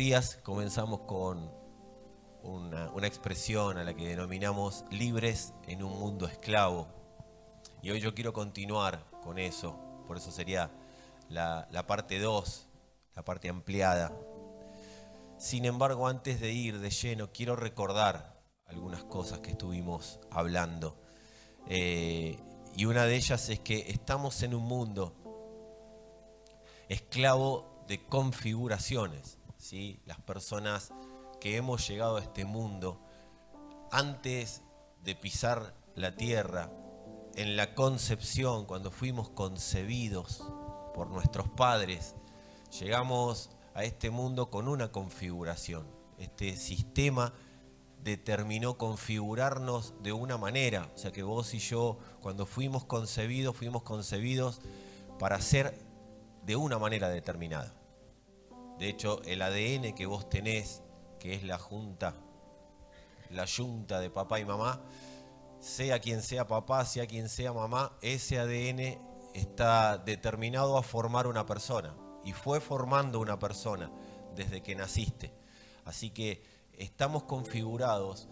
días comenzamos con una expresión a la que denominamos libres en un mundo esclavo. Y hoy yo quiero continuar con eso, por eso sería la parte 2, la parte ampliada. Sin embargo, antes de ir de lleno, quiero recordar algunas cosas que estuvimos hablando. Y una de ellas es que estamos en un mundo esclavo de configuraciones, ¿sí? Las personas que hemos llegado a este mundo, antes de pisar la tierra, en la concepción, cuando fuimos concebidos por nuestros padres, llegamos a este mundo con una configuración. Este sistema determinó configurarnos de una manera. O sea que vos y yo, cuando fuimos concebidos para ser de una manera determinada. De hecho, el ADN que vos tenés, que es la yunta de papá y mamá, sea quien sea papá, sea quien sea mamá, ese ADN está determinado a formar una persona. Y fue formando una persona desde que naciste. Así que estamos configurados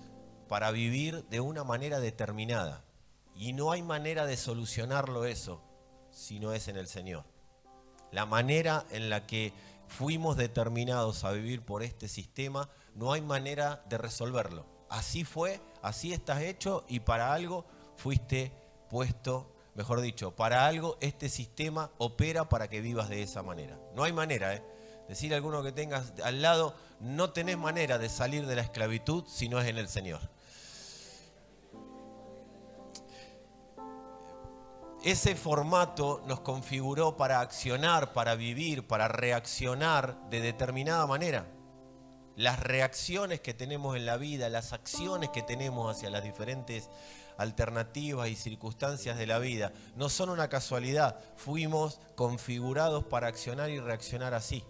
para vivir de una manera determinada. Y no hay manera de solucionarlo eso si no es en el Señor. La manera en la que fuimos determinados a vivir por este sistema, no hay manera de resolverlo. Así fue, así estás hecho y para algo fuiste puesto, mejor dicho, para algo este sistema opera para que vivas de esa manera. No hay manera, Decirle a alguno que tengas al lado, no tenés manera de salir de la esclavitud si no es en el Señor. Ese formato nos configuró para accionar, para vivir, para reaccionar de determinada manera. Las reacciones que tenemos en la vida, las acciones que tenemos hacia las diferentes alternativas y circunstancias de la vida, no son una casualidad. Fuimos configurados para accionar y reaccionar así.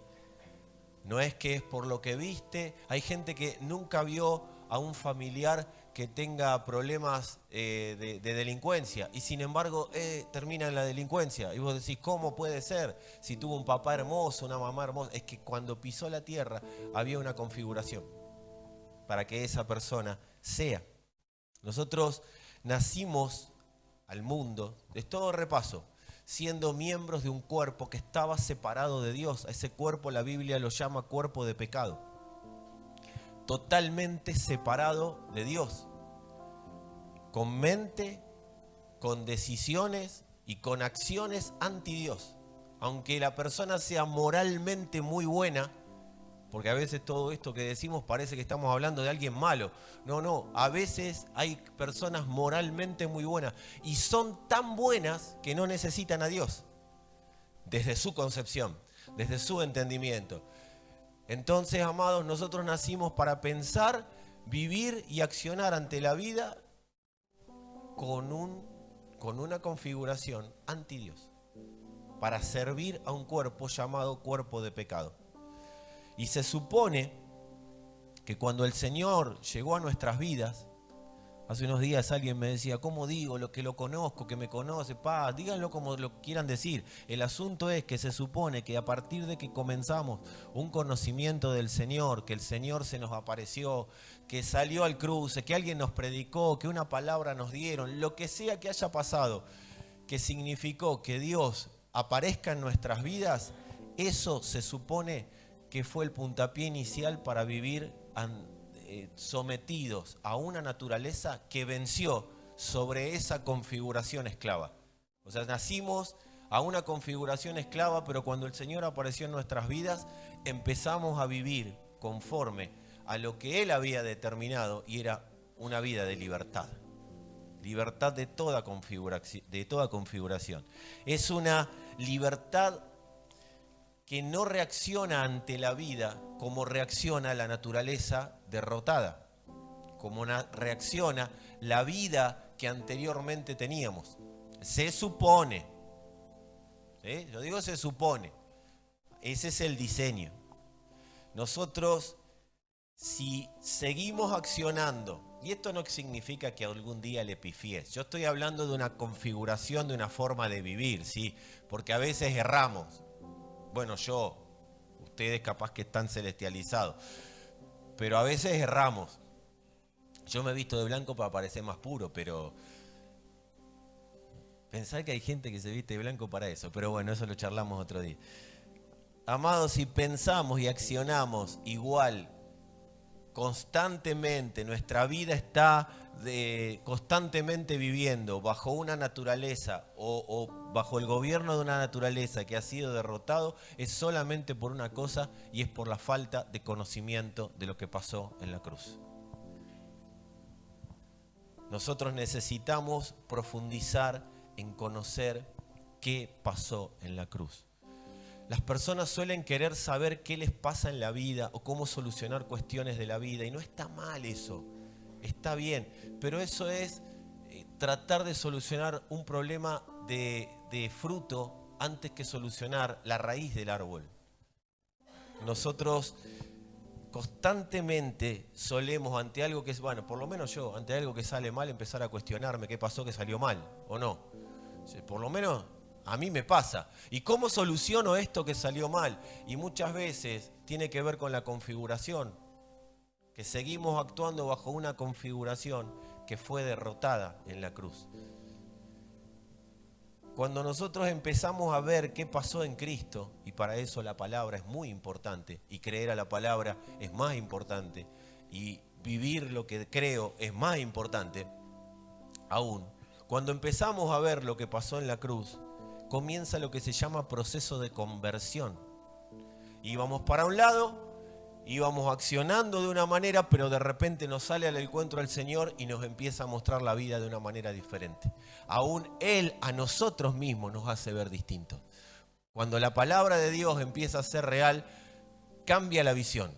No es que es por lo que viste. Hay gente que nunca vio a un familiar que tenga problemas de delincuencia y sin embargo termina en la delincuencia. Y vos decís, ¿cómo puede ser? Si tuvo un papá hermoso, una mamá hermosa. Es que cuando pisó la tierra había una configuración para que esa persona sea. Nosotros nacimos al mundo, de todo repaso, siendo miembros de un cuerpo que estaba separado de Dios. A ese cuerpo la Biblia lo llama cuerpo de pecado. Totalmente separado de Dios. Con mente, con decisiones y con acciones anti Dios. Aunque la persona sea moralmente muy buena, porque a veces todo esto que decimos parece que estamos hablando de alguien malo. No, a veces hay personas moralmente muy buenas y son tan buenas que no necesitan a Dios. Desde su concepción, desde su entendimiento. Entonces, amados, nosotros nacimos para pensar, vivir y accionar ante la vida con una configuración anti Dios. Para servir a un cuerpo llamado cuerpo de pecado. Y se supone que cuando el Señor llegó a nuestras vidas, hace unos días alguien me decía, ¿cómo digo lo que lo conozco, que me conoce? Díganlo como lo quieran decir. El asunto es que se supone que a partir de que comenzamos un conocimiento del Señor, que el Señor se nos apareció, que salió al cruce, que alguien nos predicó, que una palabra nos dieron, lo que sea que haya pasado, que significó que Dios aparezca en nuestras vidas, eso se supone que fue el puntapié inicial para vivir sometidos a una naturaleza que venció sobre esa configuración esclava. O sea, nacimos a una configuración esclava, pero cuando el Señor apareció en nuestras vidas, empezamos a vivir conforme a lo que Él había determinado y era una vida de libertad. Libertad de toda configuración. Es una libertad que no reacciona ante la vida como reacciona la naturaleza derrotada, como reacciona la vida que anteriormente teníamos. Se supone, yo digo se supone, ese es el diseño. Nosotros, si seguimos accionando, y esto no significa que algún día le pifies, yo estoy hablando de una configuración, de una forma de vivir, ¿sí? Porque a veces erramos. Bueno, ustedes capaz que están celestializados. Pero a veces erramos. Yo me he visto de blanco para parecer más puro, pero pensar que hay gente que se viste de blanco para eso. Pero bueno, eso lo charlamos otro día. Amados, si pensamos y accionamos igual, constantemente, nuestra vida está constantemente viviendo bajo una naturaleza o bajo el gobierno de una naturaleza que ha sido derrotado, es solamente por una cosa, y es por la falta de conocimiento de lo que pasó en la cruz. Nosotros necesitamos profundizar en conocer qué pasó en la cruz. Las personas suelen querer saber qué les pasa en la vida o cómo solucionar cuestiones de la vida, y no está mal eso, está bien, pero eso es tratar de solucionar un problema de fruto antes que solucionar la raíz del árbol. Nosotros constantemente solemos, ante algo que es, bueno, por lo menos yo, ante algo que sale mal, empezar a cuestionarme qué pasó que salió mal, o no. Por lo menos a mí me pasa. ¿Y cómo soluciono esto que salió mal? Y muchas veces tiene que ver con la configuración, que seguimos actuando bajo una configuración que fue derrotada en la cruz. Cuando nosotros empezamos a ver qué pasó en Cristo, y para eso la palabra es muy importante, y creer a la palabra es más importante, y vivir lo que creo es más importante aún, cuando empezamos a ver lo que pasó en la cruz, comienza lo que se llama proceso de conversión. Íbamos para un lado, íbamos accionando de una manera, pero de repente nos sale al encuentro al Señor y nos empieza a mostrar la vida de una manera diferente. Aún Él a nosotros mismos nos hace ver distintos. Cuando la palabra de Dios empieza a ser real, cambia la visión.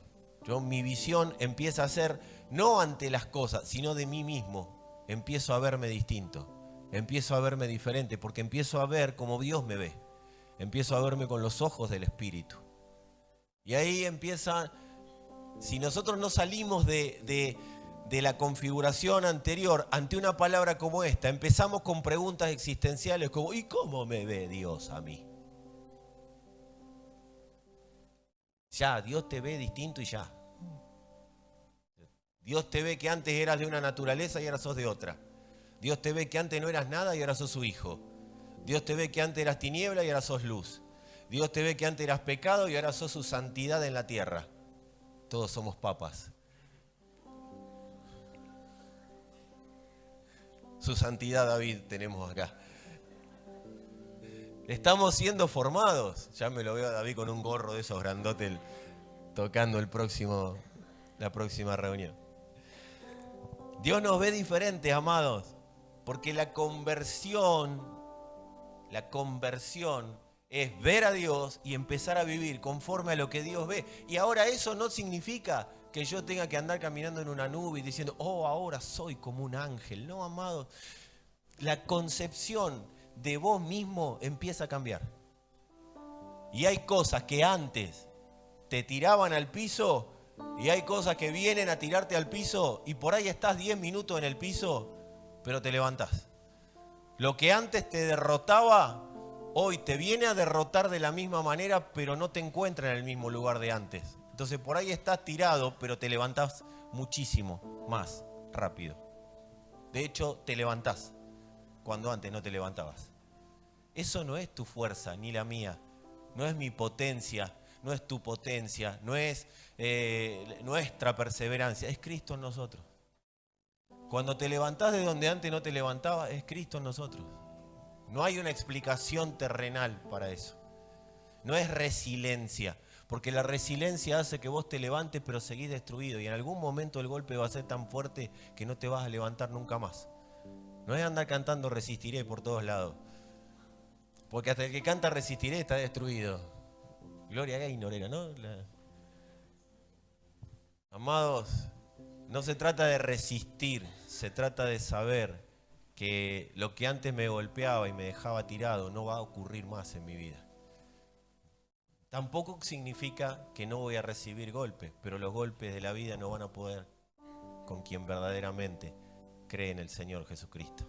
Mi visión empieza a ser no ante las cosas, sino de mí mismo. Empiezo a verme distinto. Empiezo a verme diferente, porque empiezo a ver como Dios me ve. Empiezo a verme con los ojos del Espíritu. Y ahí empieza, si nosotros no salimos de la configuración anterior ante una palabra como esta, empezamos con preguntas existenciales como, ¿y cómo me ve Dios a mí? Ya, Dios te ve distinto y ya. Dios te ve que antes eras de una naturaleza y ahora sos de otra. Dios te ve que antes no eras nada y ahora sos su hijo. Dios te ve que antes eras tiniebla y ahora sos luz. Dios te ve que antes eras pecado y ahora sos su santidad en la tierra. Todos somos papas. Su santidad David tenemos acá. Estamos siendo formados. Ya me lo veo a David con un gorro de esos grandotes tocando la próxima reunión. Dios nos ve diferentes, amados. Porque la conversión es ver a Dios y empezar a vivir conforme a lo que Dios ve. Y ahora eso no significa que yo tenga que andar caminando en una nube y diciendo, oh, ahora soy como un ángel. No, amados, la concepción de vos mismo empieza a cambiar. Y hay cosas que antes te tiraban al piso y hay cosas que vienen a tirarte al piso y por ahí estás 10 minutos en el piso, pero te levantás. Lo que antes te derrotaba, hoy te viene a derrotar de la misma manera, pero no te encuentra en el mismo lugar de antes. Entonces por ahí estás tirado, pero te levantás muchísimo más rápido. De hecho, te levantás cuando antes no te levantabas. Eso no es tu fuerza, ni la mía. No es mi potencia, no es tu potencia, no es nuestra perseverancia, es Cristo en nosotros. Cuando te levantás de donde antes no te levantabas, es Cristo en nosotros. No hay una explicación terrenal para eso. No es resiliencia, porque la resiliencia hace que vos te levantes pero seguís destruido y en algún momento el golpe va a ser tan fuerte que no te vas a levantar nunca más. No es andar cantando resistiré por todos lados, porque hasta el que canta resistiré está destruido. Gloria Gaynor era, ¿no? Amados, no se trata de resistir, se trata de saber que lo que antes me golpeaba y me dejaba tirado no va a ocurrir más en mi vida. Tampoco significa que no voy a recibir golpes, pero los golpes de la vida no van a poder con quien verdaderamente cree en el Señor Jesucristo.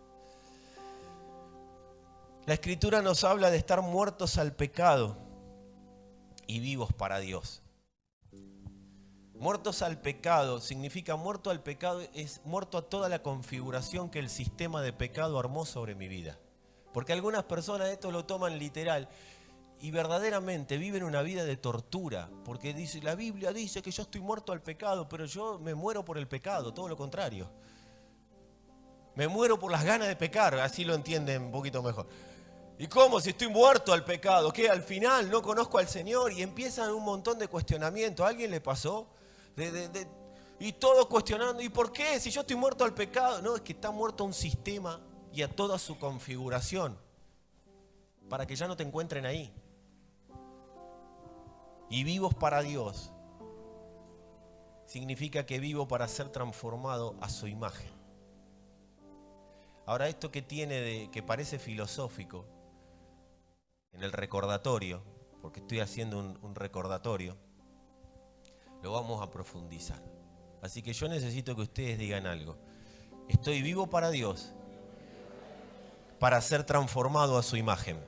La Escritura nos habla de estar muertos al pecado y vivos para Dios. Muertos al pecado significa muerto al pecado, es muerto a toda la configuración que el sistema de pecado armó sobre mi vida. Porque algunas personas esto lo toman literal y verdaderamente viven una vida de tortura. Porque dice, la Biblia dice que yo estoy muerto al pecado, pero yo me muero por el pecado, todo lo contrario. Me muero por las ganas de pecar, así lo entienden un poquito mejor. ¿Y cómo si estoy muerto al pecado? ¿Qué? Al final no conozco al Señor y empiezan un montón de cuestionamientos. ¿A alguien le pasó? Y todos cuestionando, ¿y por qué? Si yo estoy muerto al pecado. No, es que está muerto un sistema y a toda su configuración para que ya no te encuentren ahí. Y vivos para Dios significa que vivo para ser transformado a su imagen. Ahora esto que tiene que parece filosófico en el recordatorio, porque estoy haciendo un recordatorio, lo vamos a profundizar. Así que yo necesito que ustedes digan algo. Estoy vivo para Dios, para ser transformado a su imagen.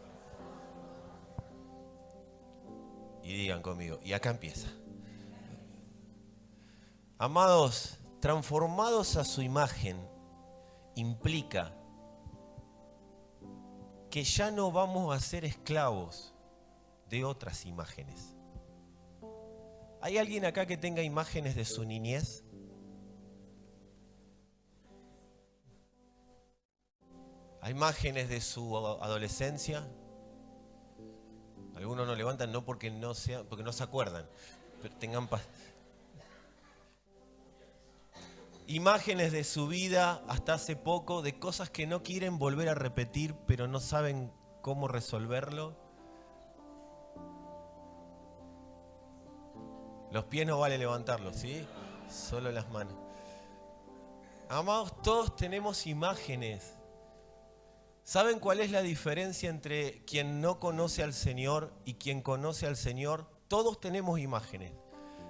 Y digan conmigo, y acá empieza. Amados, transformados a su imagen implica que ya no vamos a ser esclavos de otras imágenes. ¿Hay alguien acá que tenga imágenes de su niñez? ¿Hay imágenes de su adolescencia? Algunos no levantan no porque no se acuerdan, pero tengan paz. Imágenes de su vida hasta hace poco, de cosas que no quieren volver a repetir, pero no saben cómo resolverlo. Los pies no vale levantarlos, ¿sí? Solo las manos. Amados, todos tenemos imágenes. ¿Saben cuál es la diferencia entre quien no conoce al Señor y quien conoce al Señor? Todos tenemos imágenes.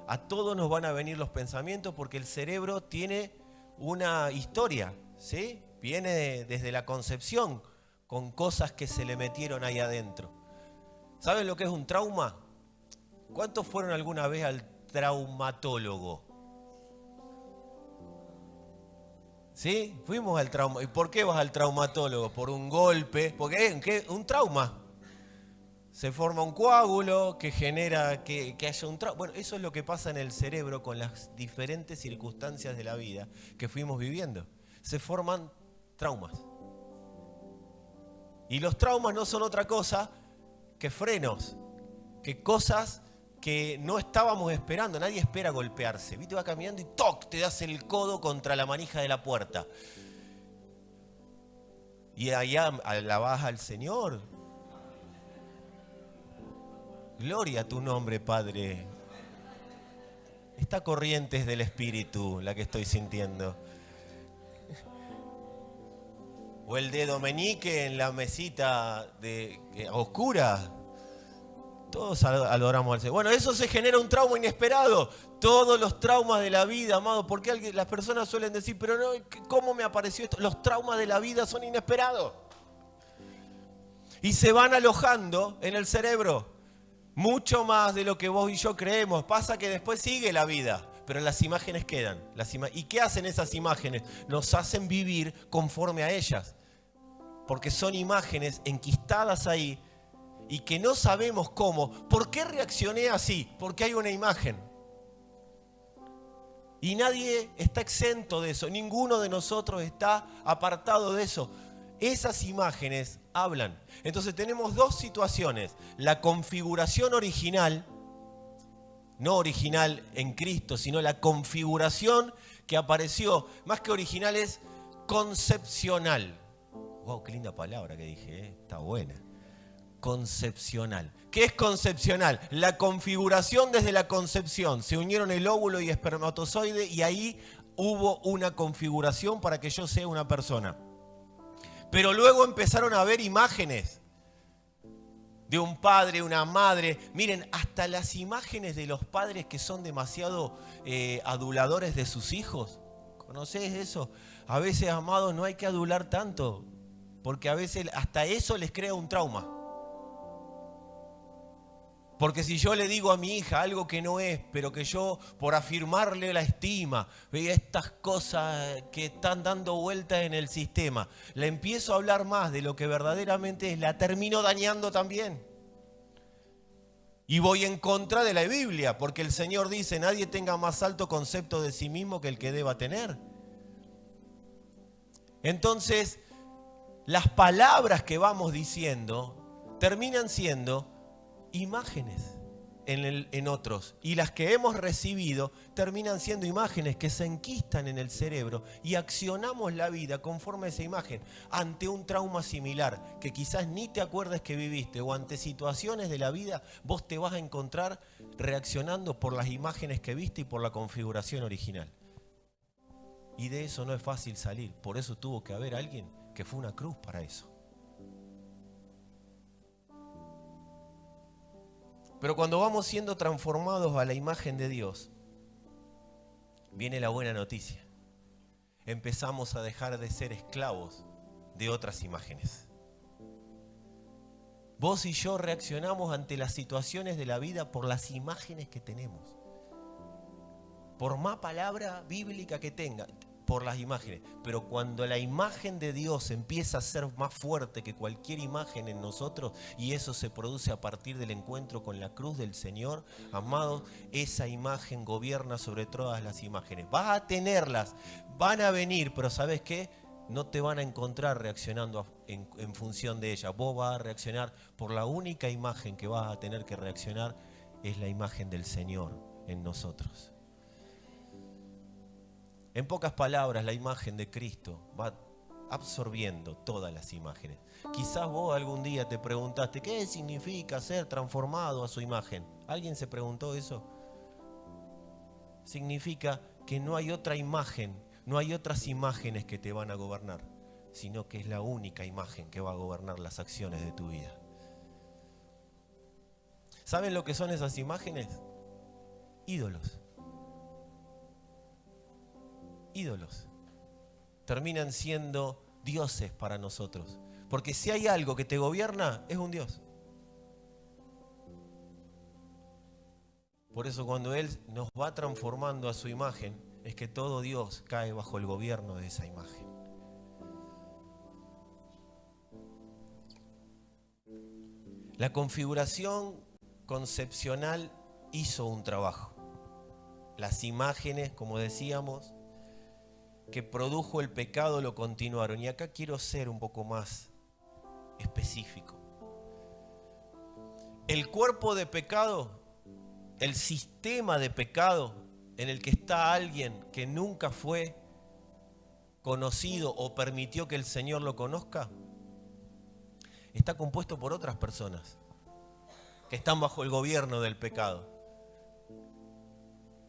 A todos nos van a venir los pensamientos porque el cerebro tiene una historia, ¿sí? Viene desde la concepción con cosas que se le metieron ahí adentro. ¿Saben lo que es un trauma? ¿Cuántos fueron alguna vez al traumatólogo? ¿Sí? Fuimos al trauma. ¿Y por qué vas al traumatólogo? Por un golpe. Porque es un trauma. Se forma un coágulo que genera que haya un trauma. Bueno, eso es lo que pasa en el cerebro con las diferentes circunstancias de la vida que fuimos viviendo. Se forman traumas. Y los traumas no son otra cosa que frenos, que cosas que no estábamos esperando. Nadie espera golpearse. ¿Viste? Va caminando y ¡toc! Te das el codo contra la manija de la puerta. Y allá alabás al Señor. Gloria a tu nombre, Padre. Esta corriente es del Espíritu, la que estoy sintiendo. O el dedo meñique en la mesita oscura. Todos adoramos al Señor. Bueno, eso se genera un trauma inesperado. Todos los traumas de la vida, amado. Porque las personas suelen decir, pero no, ¿cómo me apareció esto? Los traumas de la vida son inesperados. Y se van alojando en el cerebro. Mucho más de lo que vos y yo creemos. Pasa que después sigue la vida. Pero las imágenes quedan. ¿Y qué hacen esas imágenes? Nos hacen vivir conforme a ellas. Porque son imágenes enquistadas ahí. Y que no sabemos cómo. ¿Por qué reaccioné así? Porque hay una imagen. Y nadie está exento de eso. Ninguno de nosotros está apartado de eso. Esas imágenes hablan. Entonces tenemos dos situaciones. La configuración original, no original en Cristo, sino la configuración que apareció, más que original es concepcional. Wow, qué linda palabra que dije, ¿eh? Está buena. Concepcional. ¿Qué es concepcional? La configuración desde la concepción. Se unieron el óvulo y espermatozoide y ahí hubo una configuración para que yo sea una persona. Pero luego empezaron a ver imágenes de un padre, una madre. Miren, hasta las imágenes de los padres que son demasiado aduladores de sus hijos. ¿Conocés eso? A veces, amados, no hay que adular tanto, porque a veces hasta eso les crea un trauma. Porque si yo le digo a mi hija algo que no es, pero que yo por afirmarle la estima, estas cosas que están dando vuelta en el sistema, le empiezo a hablar más de lo que verdaderamente es, la termino dañando también. Y voy en contra de la Biblia, porque el Señor dice, nadie tenga más alto concepto de sí mismo que el que deba tener. Entonces, las palabras que vamos diciendo terminan siendo imágenes en otros, y las que hemos recibido terminan siendo imágenes que se enquistan en el cerebro y accionamos la vida conforme a esa imagen. Ante un trauma similar que quizás ni te acuerdes que viviste, o ante situaciones de la vida, vos te vas a encontrar reaccionando por las imágenes que viste y por la configuración original. Y de eso no es fácil salir. Por eso tuvo que haber alguien que fue una cruz para eso. Pero cuando vamos siendo transformados a la imagen de Dios, viene la buena noticia. Empezamos a dejar de ser esclavos de otras imágenes. Vos y yo reaccionamos ante las situaciones de la vida por las imágenes que tenemos. Por más palabra bíblica que tenga, por las imágenes. Pero cuando la imagen de Dios empieza a ser más fuerte que cualquier imagen en nosotros, y eso se produce a partir del encuentro con la cruz del Señor, amados, esa imagen gobierna sobre todas las imágenes. Vas a tenerlas, van a venir, pero ¿sabes qué? No te van a encontrar reaccionando en función de ellas. Vos vas a reaccionar por la única imagen que vas a tener que reaccionar, es la imagen del Señor en nosotros. En pocas palabras, la imagen de Cristo va absorbiendo todas las imágenes. Quizás vos algún día te preguntaste, ¿qué significa ser transformado a su imagen? ¿Alguien se preguntó eso? Significa que no hay otra imagen, no hay otras imágenes que te van a gobernar, sino que es la única imagen que va a gobernar las acciones de tu vida. ¿Saben lo que son esas imágenes? Ídolos. Ídolos. Terminan siendo dioses para nosotros. Porque si hay algo que te gobierna, es un Dios. Por eso cuando Él nos va transformando a su imagen, es que todo Dios cae bajo el gobierno de esa imagen. La configuración concepcional hizo un trabajo. Las imágenes, como decíamos, que produjo el pecado lo continuaron. Y acá quiero ser un poco más específico. El cuerpo de pecado, el sistema de pecado en el que está alguien que nunca fue conocido o permitió que el Señor lo conozca, está compuesto por otras personas que están bajo el gobierno del pecado.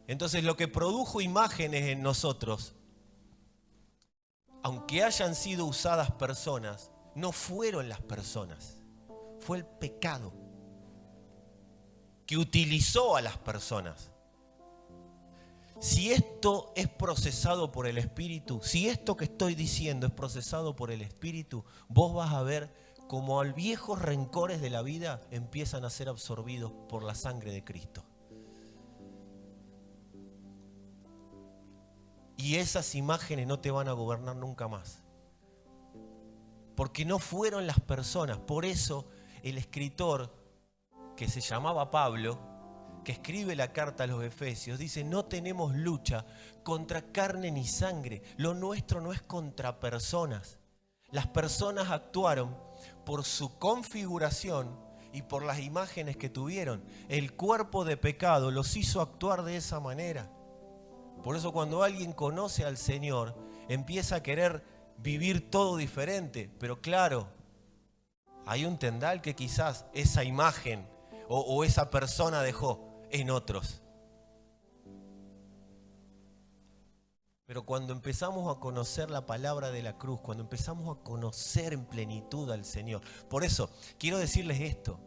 Entonces lo que produjo imágenes en nosotros, aunque hayan sido usadas personas, no fueron las personas, fue el pecado que utilizó a las personas. Si esto es procesado por el Espíritu, si esto que estoy diciendo es procesado por el Espíritu, vos vas a ver cómo los viejos rencores de la vida empiezan a ser absorbidos por la sangre de Cristo. Y esas imágenes no te van a gobernar nunca más. Porque no fueron las personas. Por eso el escritor, que se llamaba Pablo, que escribe la carta a los Efesios, dice, no tenemos lucha contra carne ni sangre. Lo nuestro no es contra personas. Las personas actuaron por su configuración y por las imágenes que tuvieron. El cuerpo de pecado los hizo actuar de esa manera. Por eso cuando alguien conoce al Señor, empieza a querer vivir todo diferente. Pero claro, hay un tendal que quizás esa imagen o esa persona dejó en otros. Pero cuando empezamos a conocer la palabra de la cruz, cuando empezamos a conocer en plenitud al Señor. Por eso, quiero decirles esto.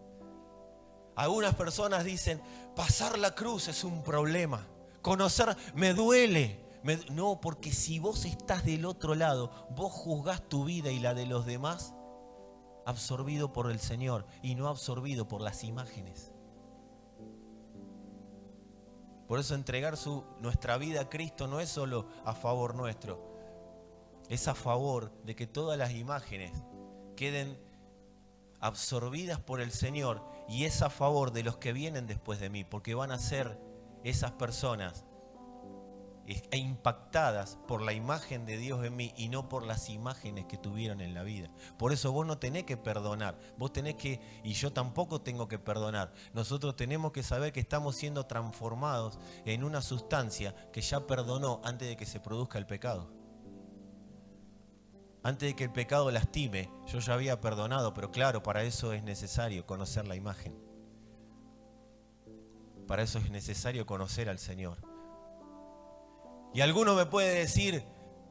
Algunas personas dicen, pasar la cruz es un problema. Conocer, me duele. No, porque si vos estás del otro lado, vos juzgás tu vida y la de los demás absorbido por el Señor y no absorbido por las imágenes. Por eso entregar nuestra vida a Cristo no es solo a favor nuestro, es a favor de que todas las imágenes queden absorbidas por el Señor, y es a favor de los que vienen después de mí, porque van a ser esas personas impactadas por la imagen de Dios en mí y no por las imágenes que tuvieron en la vida. Por eso vos no tenés que perdonar, vos tenés que, y yo tampoco tengo que perdonar. Nosotros tenemos que saber que estamos siendo transformados en una sustancia que ya perdonó antes de que se produzca el pecado. Antes de que el pecado lastime, yo ya había perdonado, pero claro, para eso es necesario conocer la imagen. Para eso es necesario conocer al Señor. Y alguno me puede decir,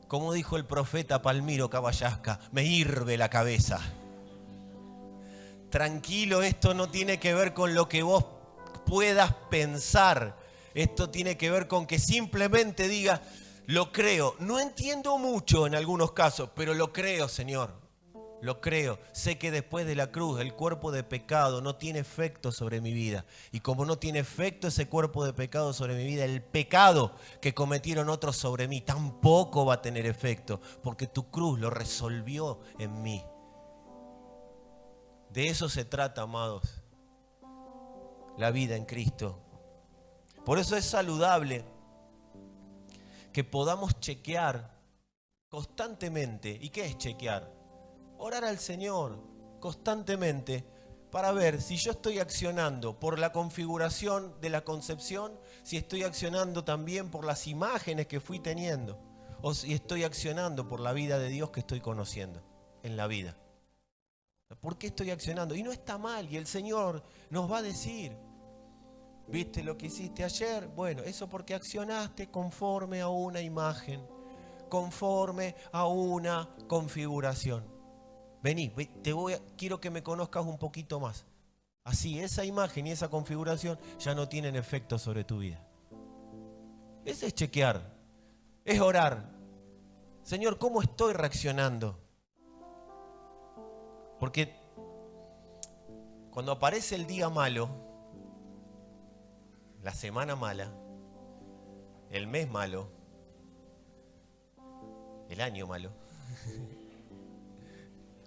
como dijo el profeta Palmiro Caballasca, me hierve la cabeza. Tranquilo, esto no tiene que ver con lo que vos puedas pensar. Esto tiene que ver con que simplemente digas, lo creo. No entiendo mucho en algunos casos, pero lo creo, Señor. Lo creo. Sé que después de la cruz el cuerpo de pecado no tiene efecto sobre mi vida. Y como no tiene efecto ese cuerpo de pecado sobre mi vida, el pecado que cometieron otros sobre mí tampoco va a tener efecto, porque tu cruz lo resolvió en mí. De eso se trata, amados, la vida en Cristo. Por eso es saludable que podamos chequear constantemente. ¿Y qué es chequear? Orar al Señor constantemente para ver si yo estoy accionando por la configuración de la concepción, si estoy accionando también por las imágenes que fui teniendo, o si estoy accionando por la vida de Dios que estoy conociendo en la vida. ¿Por qué estoy accionando? Y no está mal, y el Señor nos va a decir, ¿viste lo que hiciste ayer? Bueno, eso porque accionaste conforme a una imagen, conforme a una configuración. Vení, quiero que me conozcas un poquito más. Así, esa imagen y esa configuración ya no tienen efecto sobre tu vida. Ese es chequear, es orar. Señor, ¿cómo estoy reaccionando? Porque cuando aparece el día malo, la semana mala, el mes malo, el año malo,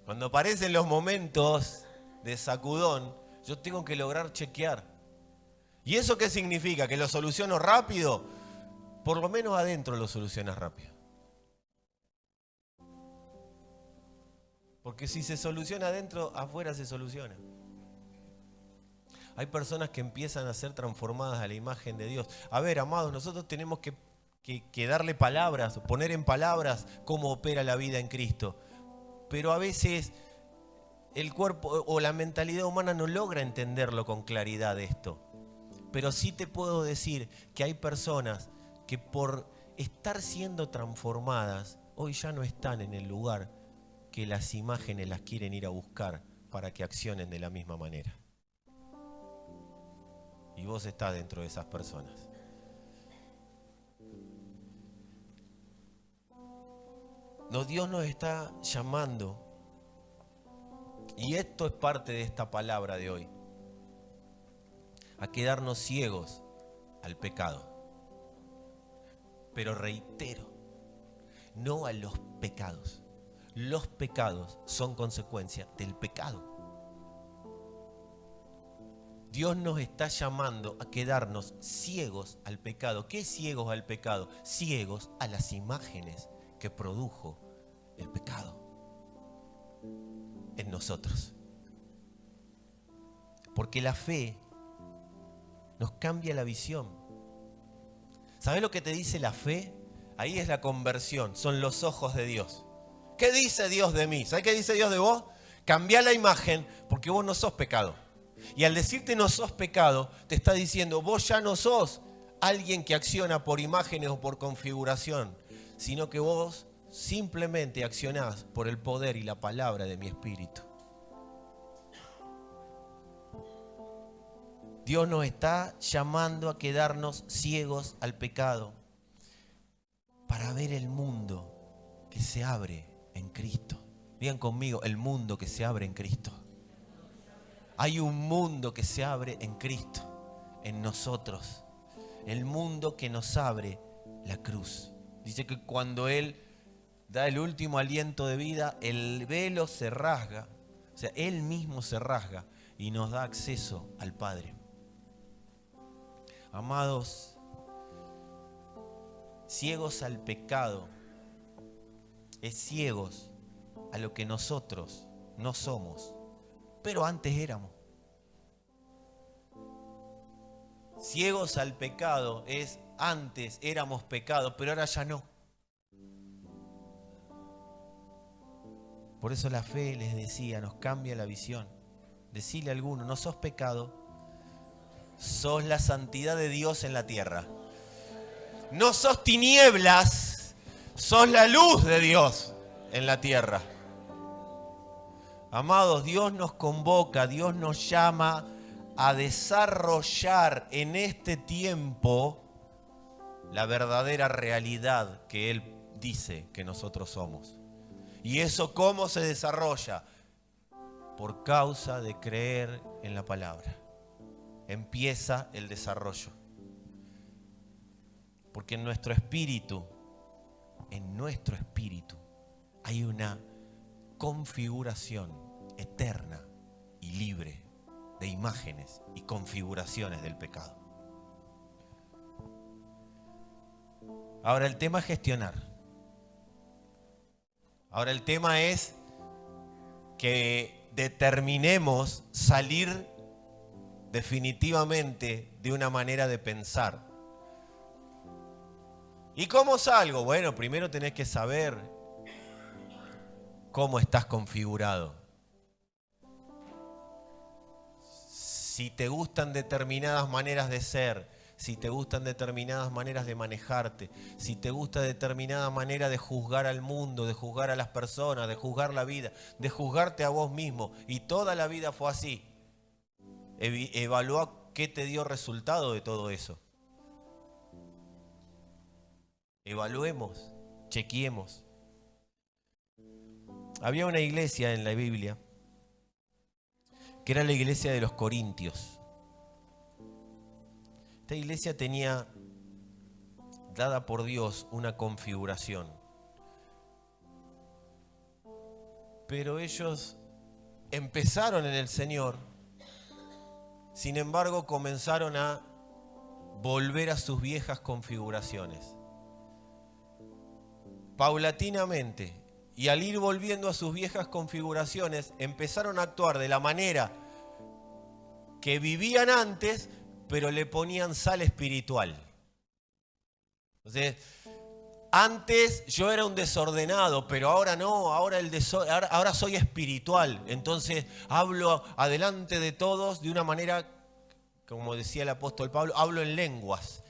cuando aparecen los momentos de sacudón, yo tengo que lograr chequear. ¿Y eso qué significa? ¿Que lo soluciono rápido? Por lo menos adentro lo solucionas rápido. Porque si se soluciona adentro, afuera se soluciona. Hay personas que empiezan a ser transformadas a la imagen de Dios. A ver, amados, nosotros tenemos que darle palabras, poner en palabras cómo opera la vida en Cristo. Pero a veces el cuerpo o la mentalidad humana no logra entenderlo con claridad esto. Pero sí te puedo decir que hay personas que por estar siendo transformadas, hoy ya no están en el lugar que las imágenes las quieren ir a buscar para que accionen de la misma manera. Y vos estás dentro de esas personas. No, Dios nos está llamando, y esto es parte de esta palabra de hoy, a quedarnos ciegos al pecado. Pero reitero, no a los pecados. Los pecados son consecuencia del pecado. Dios nos está llamando a quedarnos ciegos al pecado. ¿Qué es ciegos al pecado? Ciegos a las imágenes que produjo el pecado en nosotros. Porque la fe nos cambia la visión. ¿Sabes lo que te dice la fe? Ahí es la conversión, son los ojos de Dios. ¿Qué dice Dios de mí? ¿Sabes qué dice Dios de vos? Cambia la imagen porque vos no sos pecado. Y al decirte no sos pecado, te está diciendo vos ya no sos alguien que acciona por imágenes o por configuración, sino que vos simplemente accionás por el poder y la palabra de mi espíritu. Dios nos está llamando a quedarnos ciegos al pecado para ver el mundo que se abre en Cristo. Digan conmigo, el mundo que se abre en Cristo. Hay un mundo que se abre en Cristo, en nosotros. el mundo que nos abre la cruz. Dice que cuando Él da el último aliento de vida, el velo se rasga, o sea, Él mismo se rasga y nos da acceso al Padre. Amados, ciegos al pecado, es ciegos a lo que nosotros no somos, pero antes éramos. Ciegos al pecado es antes éramos pecado, pero ahora ya no. Por eso la fe, les decía, nos cambia la visión. Decile a alguno, no sos pecado, sos la santidad de Dios en la tierra. No sos tinieblas, sos la luz de Dios en la tierra. Amados, Dios nos convoca, Dios nos llama a desarrollar en este tiempo la verdadera realidad que Él dice que nosotros somos. ¿Y eso cómo se desarrolla? Por causa de creer en la palabra. Empieza el desarrollo. Porque en nuestro espíritu hay una configuración eterna y libre de imágenes y configuraciones del pecado. Ahora el tema es gestionar. Ahora el tema es que determinemos salir definitivamente de una manera de pensar. ¿Y cómo salgo? Bueno, primero tenés que saber cómo estás configurado. Si te gustan determinadas maneras de ser, si te gustan determinadas maneras de manejarte, si te gusta determinada manera de juzgar al mundo, de juzgar a las personas, de juzgar la vida, de juzgarte a vos mismo, y toda la vida fue así, evalúa qué te dio resultado de todo eso. Evaluemos, chequeemos. Había una iglesia en la Biblia que era la iglesia de los Corintios. Esta iglesia tenía, dada por Dios, una configuración. Pero ellos empezaron en el Señor, sin embargo comenzaron a volver a sus viejas configuraciones. Paulatinamente, y al ir volviendo a sus viejas configuraciones, empezaron a actuar de la manera que vivían antes, pero le ponían sal espiritual. Entonces, antes yo era un desordenado, pero ahora no, ahora soy espiritual. Entonces hablo adelante de todos de una manera, como decía el apóstol Pablo, hablo en lenguas.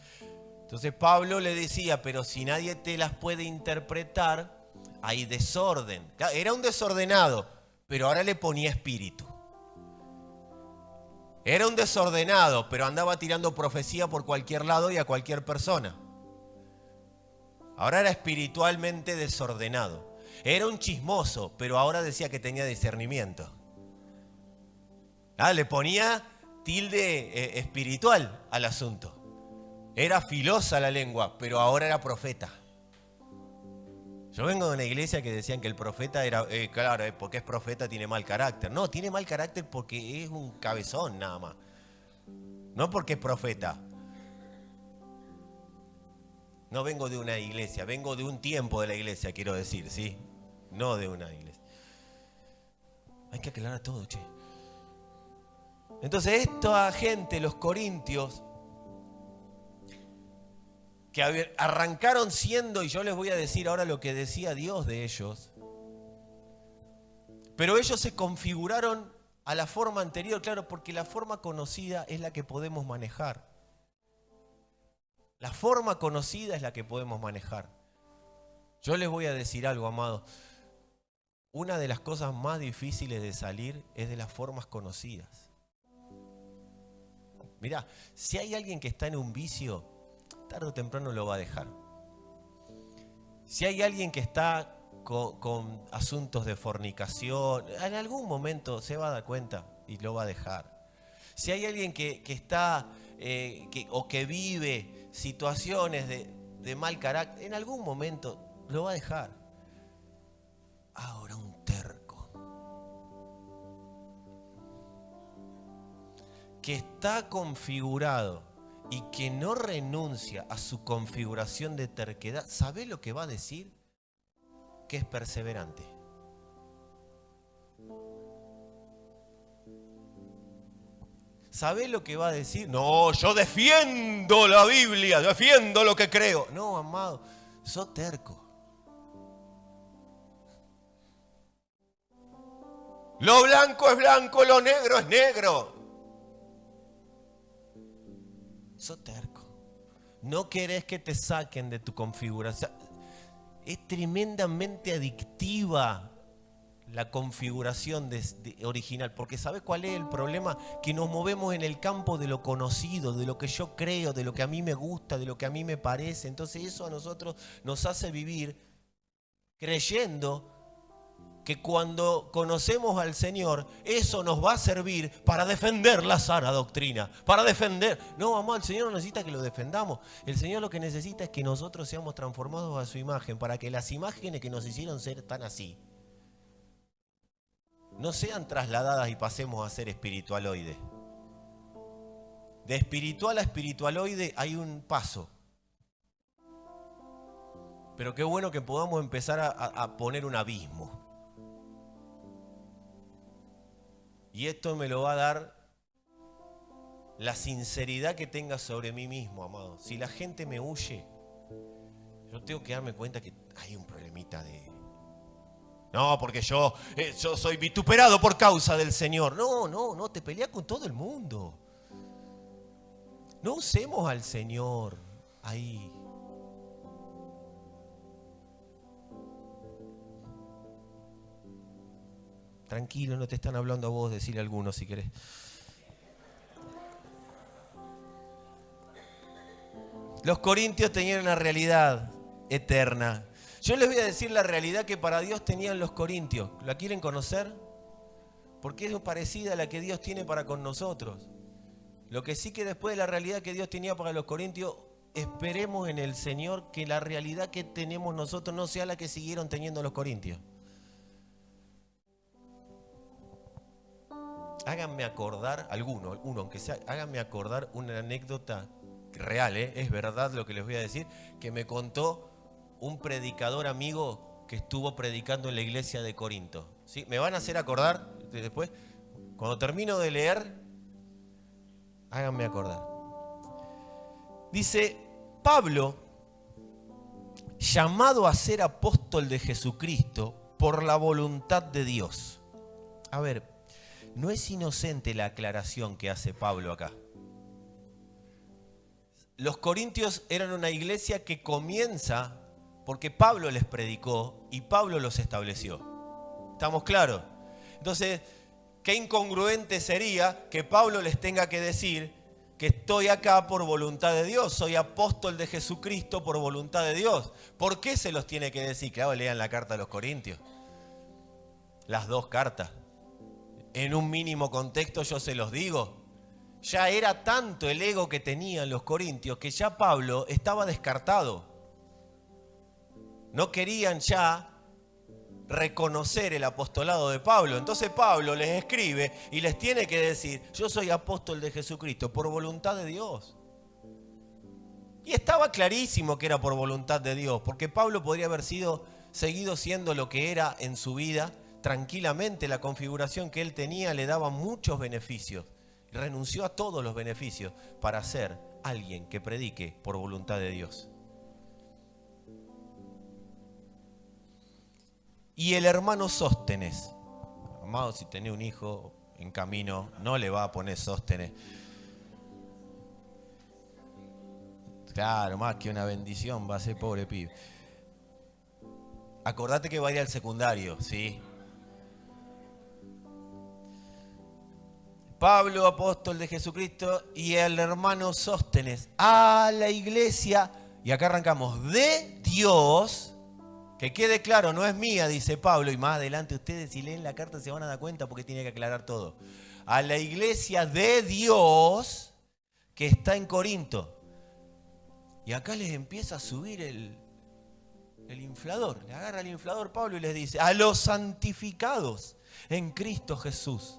Entonces Pablo le decía, pero si nadie te las puede interpretar, hay desorden. Era un desordenado, pero ahora le ponía espíritu. Era un desordenado, pero andaba tirando profecía por cualquier lado y a cualquier persona. Ahora era espiritualmente desordenado. Era un chismoso, pero ahora decía que tenía discernimiento. Le ponía tilde espiritual al asunto. Era filosa la lengua, pero ahora era profeta. Yo vengo de una iglesia que decían que el profeta era, claro, porque es profeta tiene mal carácter. No, tiene mal carácter porque es un cabezón nada más. No porque es profeta. No vengo de una iglesia, vengo de un tiempo de la iglesia, quiero decir, ¿sí? No de una iglesia. Hay que aclarar todo, che. Entonces, esta gente, los corintios, que arrancaron siendo, y yo les voy a decir ahora lo que decía Dios de ellos, pero ellos se configuraron a la forma anterior, claro, porque la forma conocida es la que podemos manejar. La forma conocida es la que podemos manejar. Yo les voy a decir algo, amados. Una de las cosas más difíciles de salir es de las formas conocidas. Mirá, si hay alguien que está en un vicio, tarde o temprano lo va a dejar. Si hay alguien que está con asuntos de fornicación, en algún momento se va a dar cuenta y lo va a dejar. Si hay alguien que está o que vive situaciones de mal carácter, en algún momento lo va a dejar. Ahora un terco que está configurado y que no renuncia a su configuración de terquedad, ¿sabe lo que va a decir? Que es perseverante. ¿Sabe lo que va a decir? No, yo defiendo la Biblia, defiendo lo que creo. No, amado, sos terco. Lo blanco es blanco, lo negro es negro. Sos terco. No querés que te saquen de tu configuración. Es tremendamente adictiva la configuración original, porque ¿sabe cuál es el problema? Que nos movemos en el campo de lo conocido, de lo que yo creo, de lo que a mí me gusta, de lo que a mí me parece. Entonces eso a nosotros nos hace vivir creyendo que cuando conocemos al Señor, eso nos va a servir para defender la sana doctrina, para defender. No, amor, el Señor no necesita que lo defendamos. El Señor lo que necesita es que nosotros seamos transformados a su imagen, para que las imágenes que nos hicieron ser tan así no sean trasladadas y pasemos a ser espiritualoides. De espiritual a espiritualoide hay un paso. Pero qué bueno que podamos empezar a poner un abismo. Y esto me lo va a dar la sinceridad que tenga sobre mí mismo, amado. Si la gente me huye, yo tengo que darme cuenta que hay un problemita de... No, porque yo soy vituperado por causa del Señor. No, te peleas con todo el mundo. No usemos al Señor ahí. Tranquilo, no te están hablando a vos, decirle a algunos si querés. Los corintios tenían una realidad eterna. Yo les voy a decir la realidad que para Dios tenían los corintios. ¿La quieren conocer? Porque es parecida a la que Dios tiene para con nosotros. Lo que sí que después de la realidad que Dios tenía para los corintios, esperemos en el Señor que la realidad que tenemos nosotros no sea la que siguieron teniendo los corintios. Háganme acordar, uno aunque sea, háganme acordar una anécdota real, es verdad lo que les voy a decir, que me contó un predicador amigo que estuvo predicando en la iglesia de Corinto. ¿Sí? ¿Me van a hacer acordar después? Cuando termino de leer, háganme acordar. Dice, Pablo, llamado a ser apóstol de Jesucristo por la voluntad de Dios. A ver, no es inocente la aclaración que hace Pablo acá. Los corintios eran una iglesia que comienza porque Pablo les predicó y Pablo los estableció. ¿Estamos claros? Entonces, qué incongruente sería que Pablo les tenga que decir que estoy acá por voluntad de Dios, soy apóstol de Jesucristo por voluntad de Dios. ¿Por qué se los tiene que decir? Claro, lean la carta de los corintios. Las dos cartas. En un mínimo contexto yo se los digo. Ya era tanto el ego que tenían los corintios que ya Pablo estaba descartado. No querían ya reconocer el apostolado de Pablo. Entonces Pablo les escribe y les tiene que decir, yo soy apóstol de Jesucristo por voluntad de Dios. Y estaba clarísimo que era por voluntad de Dios, porque Pablo podría haber seguido siendo lo que era en su vida. Tranquilamente la configuración que él tenía le daba muchos beneficios. Renunció a todos los beneficios para ser alguien que predique por voluntad de Dios. Y el hermano Sóstenes, amado, si tenés un hijo en camino, no le va a poner Sóstenes. Claro, más que una bendición va a ser pobre pibe. Acordate que va a ir al secundario, ¿sí? Pablo, apóstol de Jesucristo, y el hermano Sóstenes a la iglesia, y acá arrancamos, de Dios, que quede claro, no es mía, dice Pablo, y más adelante ustedes si leen la carta se van a dar cuenta porque tiene que aclarar todo. A la iglesia de Dios que está en Corinto. Y acá les empieza a subir el inflador. Le agarra el inflador Pablo y les dice: a los santificados en Cristo Jesús.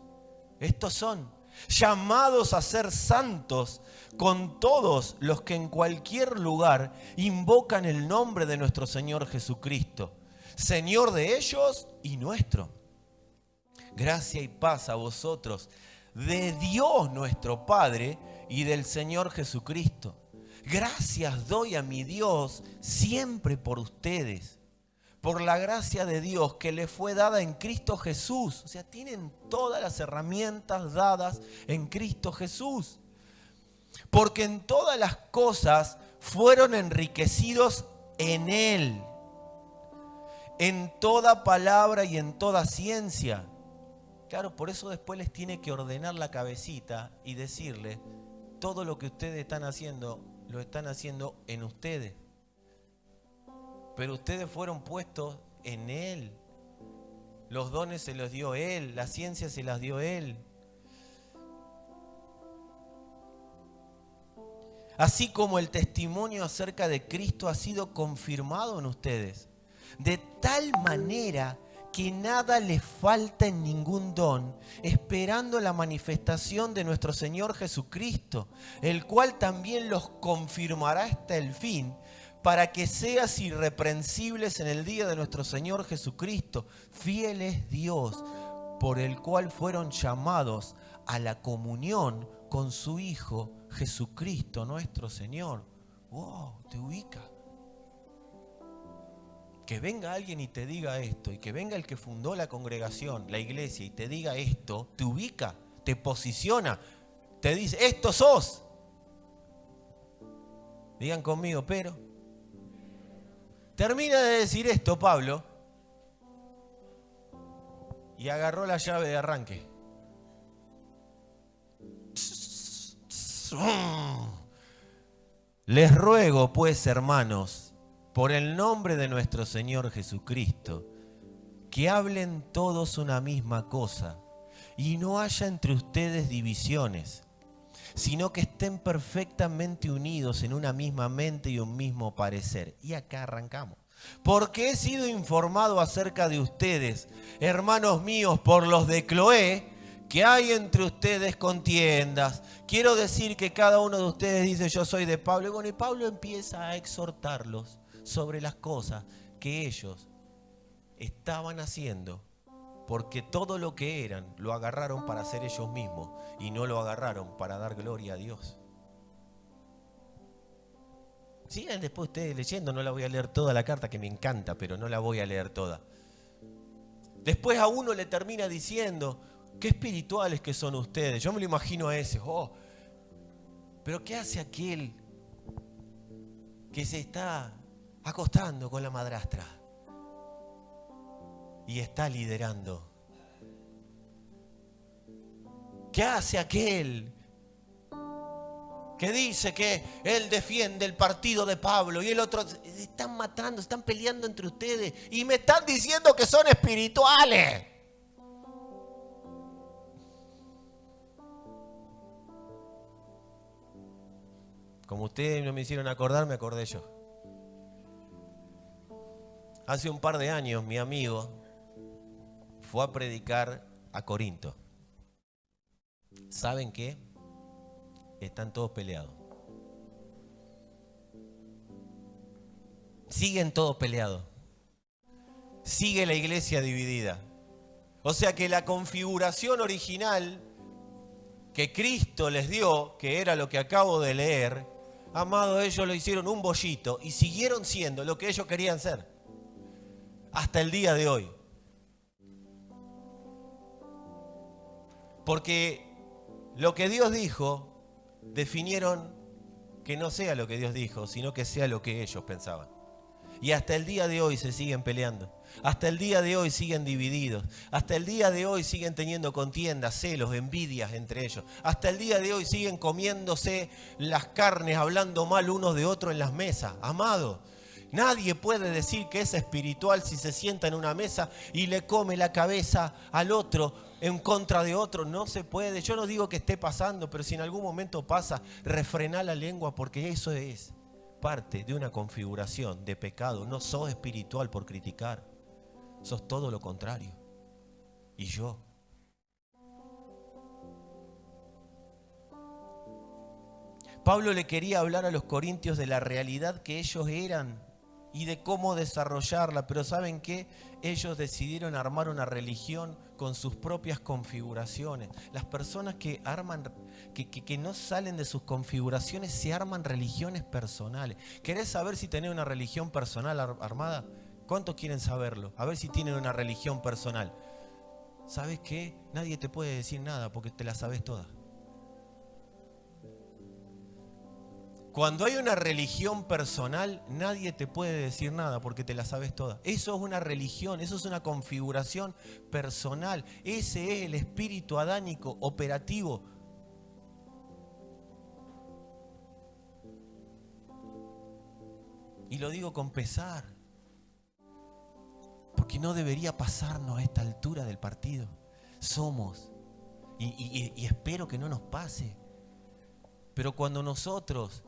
Estos son llamados a ser santos con todos los que en cualquier lugar invocan el nombre de nuestro Señor Jesucristo, Señor de ellos y nuestro. Gracia y paz a vosotros, de Dios nuestro Padre y del Señor Jesucristo. Gracias doy a mi Dios siempre por ustedes, por la gracia de Dios que les fue dada en Cristo Jesús. O sea, tienen todas las herramientas dadas en Cristo Jesús. Porque en todas las cosas fueron enriquecidos en Él, en toda palabra y en toda ciencia. Claro, por eso después les tiene que ordenar la cabecita y decirle: todo lo que ustedes están haciendo, lo están haciendo en ustedes. Pero ustedes fueron puestos en Él. Los dones se los dio Él, la ciencia se las dio Él. Así como el testimonio acerca de Cristo ha sido confirmado en ustedes, de tal manera que nada les falta en ningún don, esperando la manifestación de nuestro Señor Jesucristo, el cual también los confirmará hasta el fin, para que seas irreprensibles en el día de nuestro Señor Jesucristo. Fiel es Dios, por el cual fueron llamados a la comunión con su Hijo Jesucristo nuestro Señor. Wow, ¿te ubica? Que venga alguien y te diga esto, y que venga el que fundó la congregación, la iglesia, y te diga esto, te ubica, te posiciona, te dice: esto sos. Digan conmigo: pero. Termina de decir esto Pablo y agarró la llave de arranque. Les ruego pues, hermanos, por el nombre de nuestro Señor Jesucristo, que hablen todos una misma cosa y no haya entre ustedes divisiones, sino que estén perfectamente unidos en una misma mente y un mismo parecer. Y acá arrancamos. Porque he sido informado acerca de ustedes, hermanos míos, por los de Cloé, que hay entre ustedes contiendas. Quiero decir que cada uno de ustedes dice: yo soy de Pablo. Y bueno, y Pablo empieza a exhortarlos sobre las cosas que ellos estaban haciendo, porque todo lo que eran lo agarraron para ser ellos mismos y no lo agarraron para dar gloria a Dios. Sigan después ustedes leyendo, no la voy a leer toda la carta, que me encanta, pero no la voy a leer toda. Después a uno le termina diciendo: qué espirituales que son ustedes. Yo me lo imagino a ese: oh, pero ¿qué hace aquel que se está acostando con la madrastra y está liderando? ¿Qué hace aquel que dice que él defiende el partido de Pablo y el otro? Se están matando, están peleando entre ustedes y me están diciendo que son espirituales. Como ustedes no me hicieron acordar, me acordé yo. Hace un par de años mi amigo fue a predicar a Corinto. ¿Saben qué? Están todos peleados. Siguen todos peleados. Sigue la iglesia dividida. O sea que la configuración original que Cristo les dio, que era lo que acabo de leer, amado, ellos lo hicieron un bollito y siguieron siendo lo que ellos querían ser hasta el día de hoy. Porque lo que Dios dijo, definieron que no sea lo que Dios dijo, sino que sea lo que ellos pensaban. Y hasta el día de hoy se siguen peleando. Hasta el día de hoy siguen divididos. Hasta el día de hoy siguen teniendo contiendas, celos, envidias entre ellos. Hasta el día de hoy siguen comiéndose las carnes, hablando mal unos de otros en las mesas. Amado, nadie puede decir que es espiritual si se sienta en una mesa y le come la cabeza al otro en contra de otro. No se puede. Yo no digo que esté pasando, pero si en algún momento pasa, refrená la lengua, porque eso es parte de una configuración de pecado, no sos espiritual por criticar. Sos todo lo contrario. Y yo. Pablo le quería hablar a los corintios de la realidad que ellos eran y de cómo desarrollarla, pero ¿saben qué? Ellos decidieron armar una religión con sus propias configuraciones. Las personas que no salen de sus configuraciones se arman religiones personales. ¿Querés saber si tenés una religión personal armada? ¿Cuántos quieren saberlo? A ver si tienen una religión personal. ¿Sabes qué? Nadie te puede decir nada porque te la sabes toda. Cuando hay una religión personal, nadie te puede decir nada porque te la sabes toda. Eso es una religión, eso es una configuración personal. Ese es el espíritu adánico operativo. Y lo digo con pesar, porque no debería pasarnos a esta altura del partido. Somos, y espero que no nos pase. Pero cuando nosotros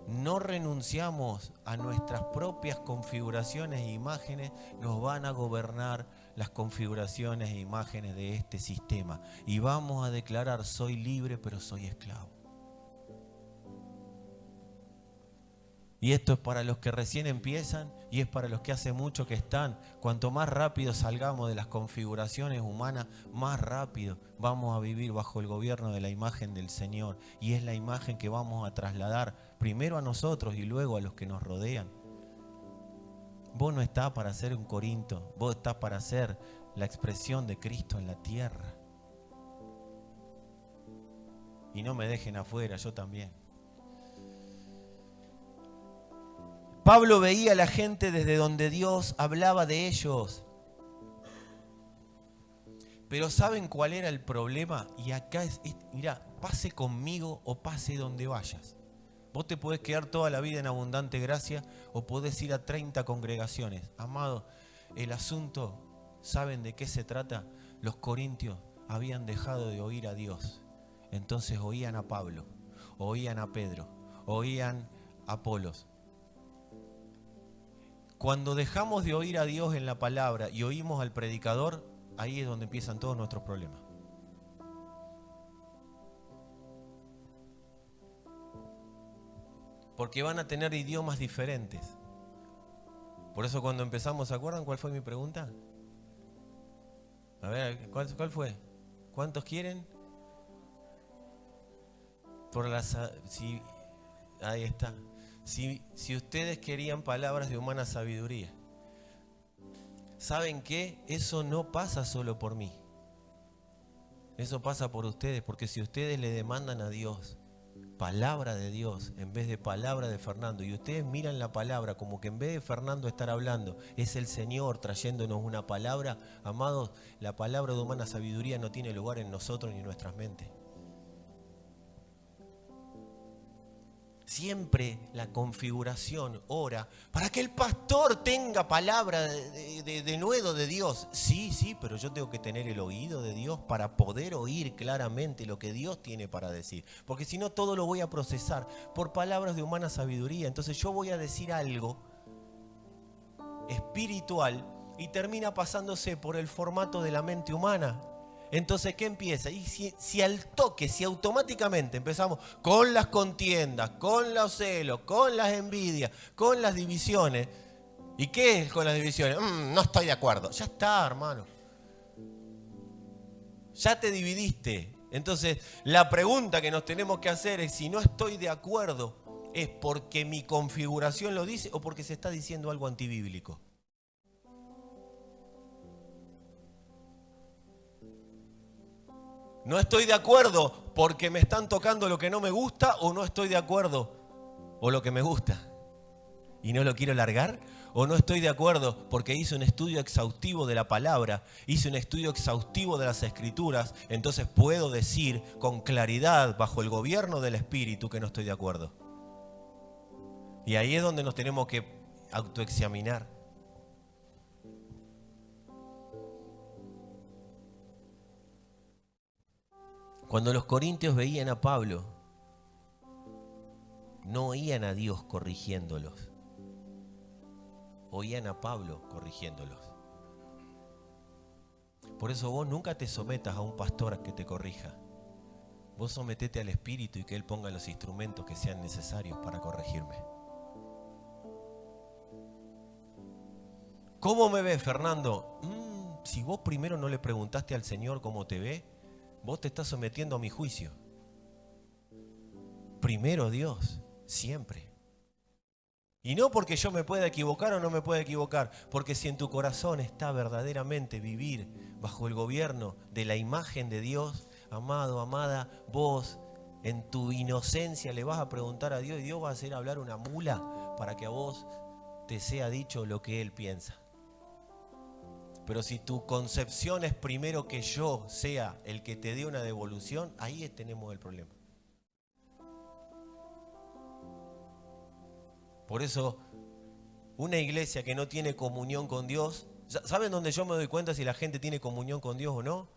no renunciamos a nuestras propias configuraciones e imágenes, nos van a gobernar las configuraciones e imágenes de este sistema. Y vamos a declarar, soy libre, pero soy esclavo. Y esto es para los que recién empiezan y es para los que hace mucho que están. Cuanto más rápido salgamos de las configuraciones humanas, más rápido vamos a vivir bajo el gobierno de la imagen del Señor. Y es la imagen que vamos a trasladar primero a nosotros y luego a los que nos rodean. Vos no estás para ser un Corinto, vos estás para ser la expresión de Cristo en la tierra. Y no me dejen afuera, yo también. Pablo veía a la gente desde donde Dios hablaba de ellos. Pero ¿saben cuál era el problema? Y acá mirá, pase conmigo o pase donde vayas. Vos te podés quedar toda la vida en abundante gracia o podés ir a 30 congregaciones. Amado, el asunto, ¿saben de qué se trata? Los corintios habían dejado de oír a Dios. Entonces oían a Pablo, oían a Pedro, oían a Apolos. Cuando dejamos de oír a Dios en la palabra y oímos al predicador, ahí es donde empiezan todos nuestros problemas. Porque van a tener idiomas diferentes. Por eso cuando empezamos, ¿se acuerdan cuál fue mi pregunta? A ver, ¿cuál fue? ¿Cuántos quieren? Ahí está. Si ustedes querían palabras de humana sabiduría, ¿saben qué? Eso no pasa solo por mí. Eso pasa por ustedes, porque si ustedes le demandan a Dios palabra de Dios en vez de palabra de Fernando, y ustedes miran la palabra como que en vez de Fernando estar hablando, es el Señor trayéndonos una palabra, amados, la palabra de humana sabiduría no tiene lugar en nosotros ni en nuestras mentes. Siempre la configuración ora para que el pastor tenga palabra de nuevo de Dios. Sí, pero yo tengo que tener el oído de Dios para poder oír claramente lo que Dios tiene para decir. Porque si no, todo lo voy a procesar por palabras de humana sabiduría. Entonces yo voy a decir algo espiritual y termina pasándose por el formato de la mente humana. Entonces, ¿qué empieza? Y si al toque, si automáticamente empezamos con las contiendas, con los celos, con las envidias, con las divisiones. ¿Y qué es con las divisiones? No estoy de acuerdo. Ya está, hermano. Ya te dividiste. Entonces, la pregunta que nos tenemos que hacer es si no estoy de acuerdo, ¿es porque mi configuración lo dice o porque se está diciendo algo antibíblico? No estoy de acuerdo porque me están tocando lo que no me gusta o no estoy de acuerdo o lo que me gusta y no lo quiero largar, o no estoy de acuerdo porque hice un estudio exhaustivo de la palabra, hice un estudio exhaustivo de las escrituras, entonces puedo decir con claridad bajo el gobierno del Espíritu que no estoy de acuerdo. Y ahí es donde nos tenemos que autoexaminar. Cuando los corintios veían a Pablo no oían a Dios corrigiéndolos. Oían a Pablo corrigiéndolos. Por eso vos nunca te sometas a un pastor a que te corrija. Vos sometete al Espíritu y que Él ponga los instrumentos que sean necesarios para corregirme. ¿Cómo me ves, Fernando? Si vos primero no le preguntaste al Señor cómo te ve, vos te estás sometiendo a mi juicio. Primero Dios, siempre. Y no porque yo me pueda equivocar o no me pueda equivocar, porque si en tu corazón está verdaderamente vivir bajo el gobierno de la imagen de Dios, amado, amada, vos en tu inocencia le vas a preguntar a Dios y Dios va a hacer hablar una mula para que a vos te sea dicho lo que Él piensa. Pero si tu concepción es primero que yo sea el que te dé una devolución, ahí tenemos el problema. Por eso, una iglesia que no tiene comunión con Dios, ¿saben dónde yo me doy cuenta si la gente tiene comunión con Dios o no?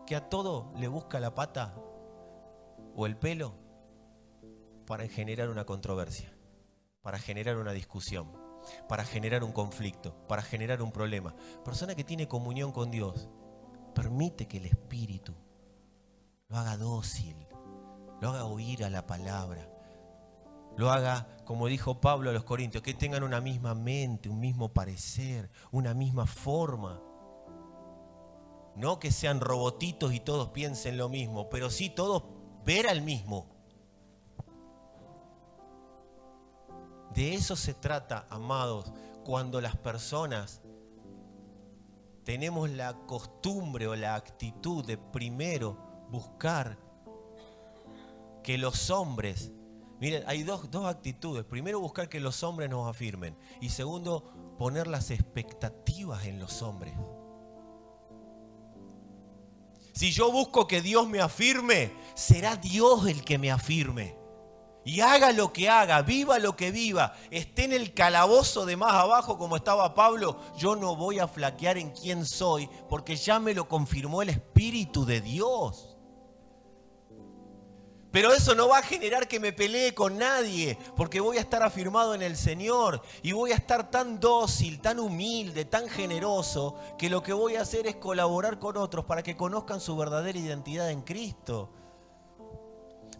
Que a todo le busca la pata o el pelo para generar una controversia, para generar una discusión, para generar un conflicto, para generar un problema. Persona que tiene comunión con Dios, permite que el Espíritu lo haga dócil, lo haga oír a la palabra. Lo haga, como dijo Pablo a los Corintios, que tengan una misma mente, un mismo parecer, una misma forma. No que sean robotitos y todos piensen lo mismo, pero sí todos ver al mismo. De eso se trata, amados, cuando las personas tenemos la costumbre o la actitud de primero buscar que los hombres... Miren, hay dos actitudes. Primero, buscar que los hombres nos afirmen. Y segundo, poner las expectativas en los hombres. Si yo busco que Dios me afirme, será Dios el que me afirme. Y haga lo que haga, viva lo que viva, esté en el calabozo de más abajo como estaba Pablo, yo no voy a flaquear en quién soy, porque ya me lo confirmó el Espíritu de Dios. Pero eso no va a generar que me pelee con nadie, porque voy a estar afirmado en el Señor y voy a estar tan dócil, tan humilde, tan generoso, que lo que voy a hacer es colaborar con otros para que conozcan su verdadera identidad en Cristo,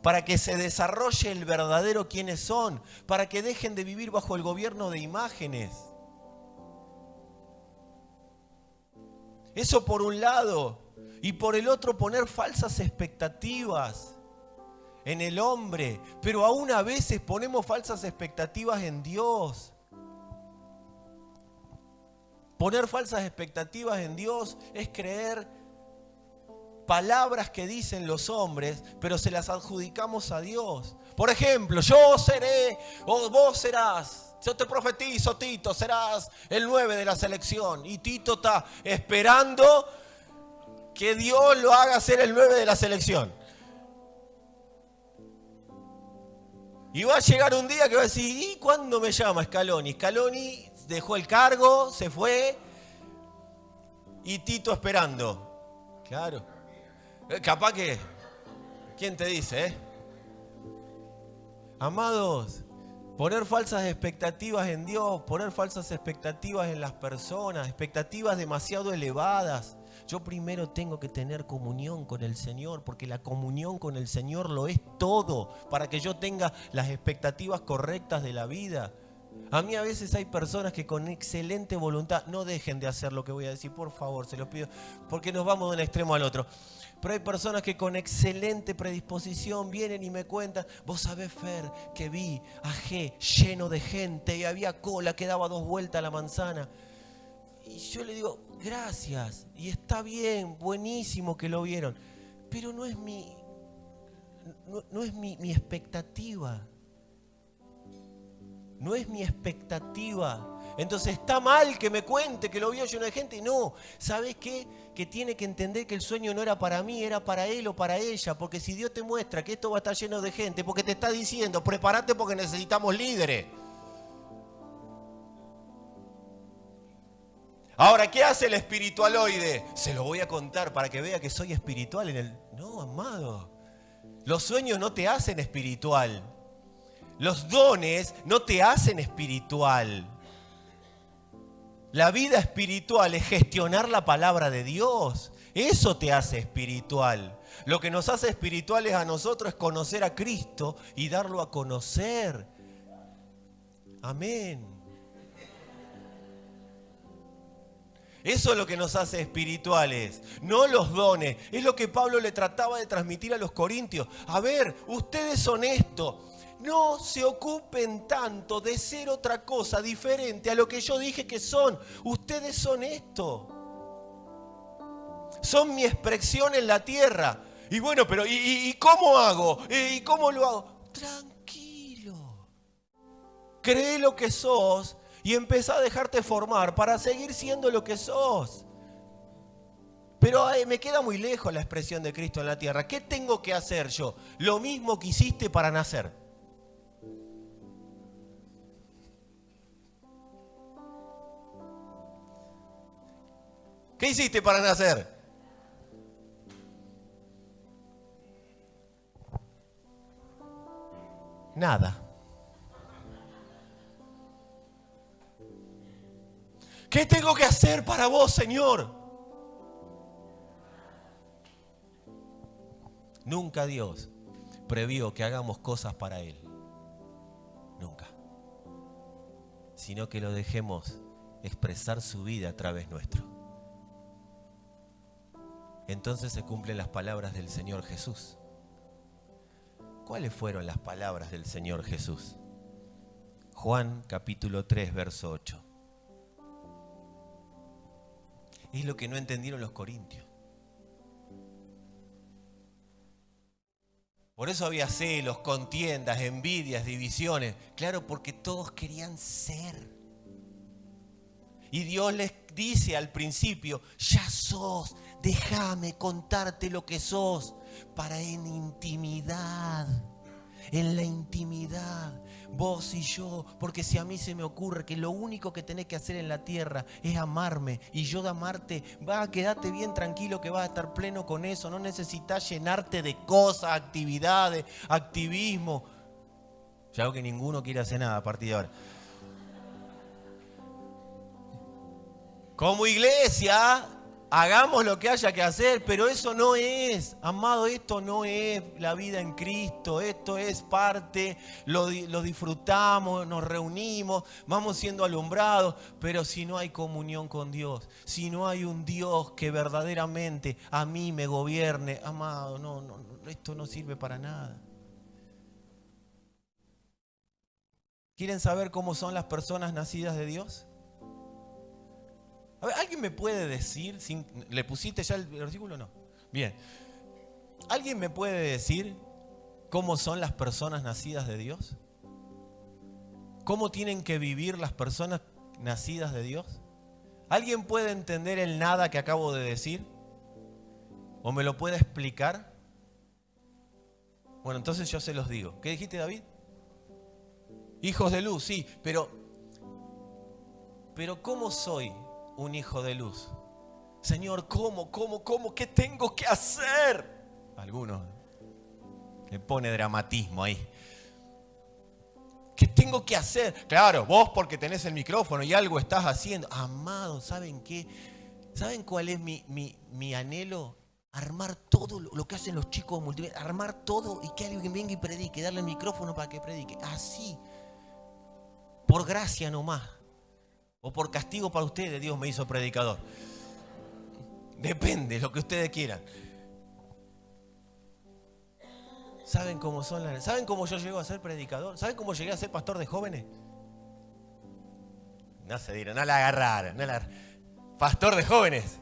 para que se desarrolle el verdadero quiénes son, para que dejen de vivir bajo el gobierno de imágenes. Eso por un lado, y por el otro poner falsas expectativas en el hombre, pero aún a veces ponemos falsas expectativas en Dios. Poner falsas expectativas en Dios es creer palabras que dicen los hombres, pero se las adjudicamos a Dios. Por ejemplo, yo seré, o vos serás, yo te profetizo, Tito, serás el 9 de la selección. Y Tito está esperando que Dios lo haga ser el 9 de la selección. Y va a llegar un día que va a decir, ¿y cuándo me llama Scaloni? Scaloni dejó el cargo, se fue, y Tito esperando. Claro. Capaz que, ¿quién te dice, Amados, poner falsas expectativas en Dios, poner falsas expectativas en las personas, expectativas demasiado elevadas. Yo primero tengo que tener comunión con el Señor, porque la comunión con el Señor lo es todo, para que yo tenga las expectativas correctas de la vida. A mí a veces hay personas que con excelente voluntad, no dejen de hacer lo que voy a decir, por favor, se los pido, porque nos vamos de un extremo al otro. Pero hay personas que con excelente predisposición vienen y me cuentan, vos sabés, Fer, que vi a G lleno de gente y había cola que daba 2 vueltas a la manzana. Y yo le digo, gracias, y está bien, buenísimo que lo vieron, pero no es mi expectativa. No es mi expectativa. Entonces está mal que me cuente que lo vio lleno de gente. No, ¿sabes qué? Que tiene que entender que el sueño no era para mí, era para él o para ella. Porque si Dios te muestra que esto va a estar lleno de gente, porque te está diciendo, prepárate porque necesitamos líderes. Ahora, ¿qué hace el espiritualoide? Se lo voy a contar para que vea que soy espiritual. No, amado. Los sueños no te hacen espiritual. Los dones no te hacen espiritual. La vida espiritual es gestionar la palabra de Dios. Eso te hace espiritual. Lo que nos hace espirituales a nosotros es conocer a Cristo y darlo a conocer. Amén. Eso es lo que nos hace espirituales, no los dones. Es lo que Pablo le trataba de transmitir a los corintios. A ver, ustedes son esto. No se ocupen tanto de ser otra cosa diferente a lo que yo dije que son. Ustedes son esto. Son mi expresión en la tierra. Y bueno, pero ¿y cómo hago? ¿Y cómo lo hago? Tranquilo. Cree lo que sos y empezá a dejarte formar para seguir siendo lo que sos. Pero me queda muy lejos la expresión de Cristo en la tierra. ¿Qué tengo que hacer yo? Lo mismo que hiciste para nacer. ¿Qué hiciste para nacer? Nada. ¿Qué tengo que hacer para vos, Señor? Nunca Dios previó que hagamos cosas para Él. Nunca. Sino que lo dejemos expresar su vida a través nuestro. Entonces se cumplen las palabras del Señor Jesús. ¿Cuáles fueron las palabras del Señor Jesús? Juan capítulo 3, verso 8. Es lo que no entendieron los corintios. Por eso había celos, contiendas, envidias, divisiones. Claro, porque todos querían ser. Y Dios les dice al principio, ya sos, déjame contarte lo que sos, para en la intimidad, vos y yo, porque si a mí se me ocurre que lo único que tenés que hacer en la tierra es amarme, y yo de amarte, quedate bien tranquilo que vas a estar pleno con eso, no necesitas llenarte de cosas, actividades, activismo. Ya veo que ninguno quiere hacer nada a partir de ahora. Como iglesia, hagamos lo que haya que hacer, pero eso no es, amado, esto no es la vida en Cristo, esto es parte, lo disfrutamos, nos reunimos, vamos siendo alumbrados, pero si no hay comunión con Dios, si no hay un Dios que verdaderamente a mí me gobierne, amado, no, esto no sirve para nada. ¿Quieren saber cómo son las personas nacidas de Dios? A ver, ¿alguien me puede decir, ¿le pusiste ya el versículo o no? Bien. ¿Alguien me puede decir cómo son las personas nacidas de Dios? ¿Cómo tienen que vivir las personas nacidas de Dios? ¿Alguien puede entender el nada que acabo de decir? ¿O me lo puede explicar? Bueno, entonces yo se los digo. ¿Qué dijiste, David? Hijos de luz, sí, pero ¿cómo soy un hijo de luz? Señor, ¿cómo? ¿Qué tengo que hacer? Algunos le pone dramatismo ahí. ¿Qué tengo que hacer? Claro, vos porque tenés el micrófono y algo estás haciendo. Amado, ¿saben qué? ¿Saben cuál es mi anhelo? Armar todo lo que hacen los chicos multimedia. Armar todo y que alguien venga y predique. Darle el micrófono para que predique. Así. Por gracia nomás. O por castigo para ustedes, Dios me hizo predicador. Depende, lo que ustedes quieran. ¿Saben cómo son ¿Saben cómo yo llego a ser predicador? ¿Saben cómo llegué a ser pastor de jóvenes? No se dieron, no la agarraron. Pastor de jóvenes.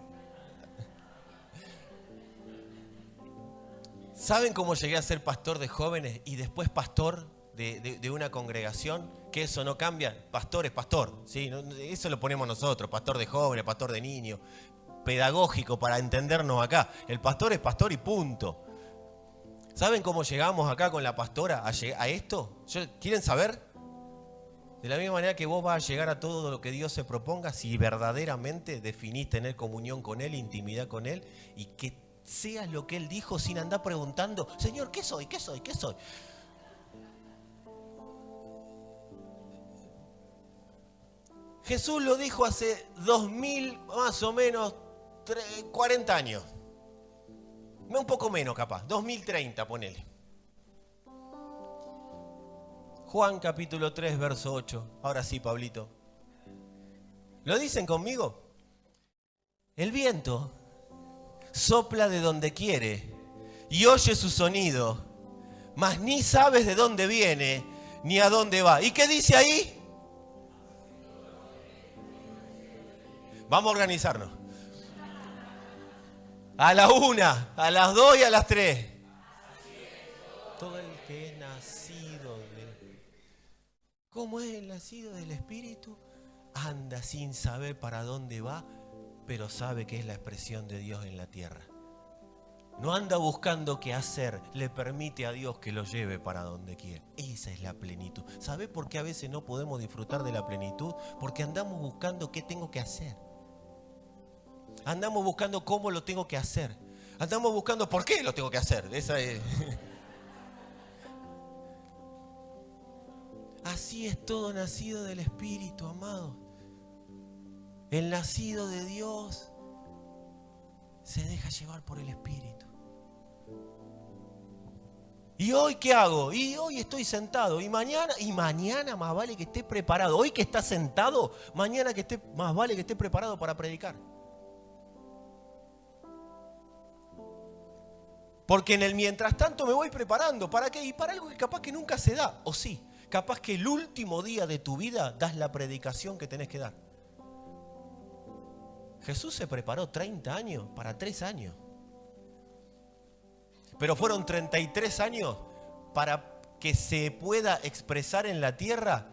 ¿Saben cómo llegué a ser pastor de jóvenes y después pastor de una congregación? Que eso no cambia. Pastor es pastor, ¿sí? Eso lo ponemos nosotros, pastor de jóvenes, pastor de niños, pedagógico para entendernos acá. El pastor es pastor y punto. ¿Saben cómo llegamos acá con la pastora a esto? ¿Quieren saber? De la misma manera que vos vas a llegar a todo lo que Dios se proponga, si verdaderamente definís tener comunión con Él, intimidad con Él, y que seas lo que Él dijo sin andar preguntando, Señor, ¿qué soy? ¿Qué soy? ¿Qué soy? Jesús lo dijo hace 2000, más o menos, 40 años. Un poco menos capaz, 2030, ponele. Juan capítulo 3, verso 8. Ahora sí, Pablito. ¿Lo dicen conmigo? El viento sopla de donde quiere y oye su sonido, mas ni sabes de dónde viene ni a dónde va. ¿Y qué dice ahí? Vamos a organizarnos. A la 1, a las 2 y a las 3. Todo el que es nacido de... ¿Cómo es el nacido del Espíritu? Anda sin saber para dónde va, pero sabe que es la expresión de Dios en la tierra. No anda buscando qué hacer, le permite a Dios que lo lleve para donde quiere. Esa es la plenitud. ¿Sabe por qué a veces no podemos disfrutar de la plenitud? Porque andamos buscando qué tengo que hacer. Andamos buscando cómo lo tengo que hacer. Andamos buscando por qué lo tengo que hacer. Esa es... Así es todo nacido del Espíritu, amado. El nacido de Dios se deja llevar por el Espíritu. ¿Y hoy qué hago? Y hoy estoy sentado. Y mañana más vale que esté preparado. Hoy que está sentado, mañana más vale que esté preparado para predicar. Porque en el mientras tanto me voy preparando. ¿Para qué? Y para algo que capaz que nunca se da. O sí, capaz que el último día de tu vida das la predicación que tenés que dar. Jesús se preparó 30 años para 3 años. Pero fueron 33 años para que se pueda expresar en la tierra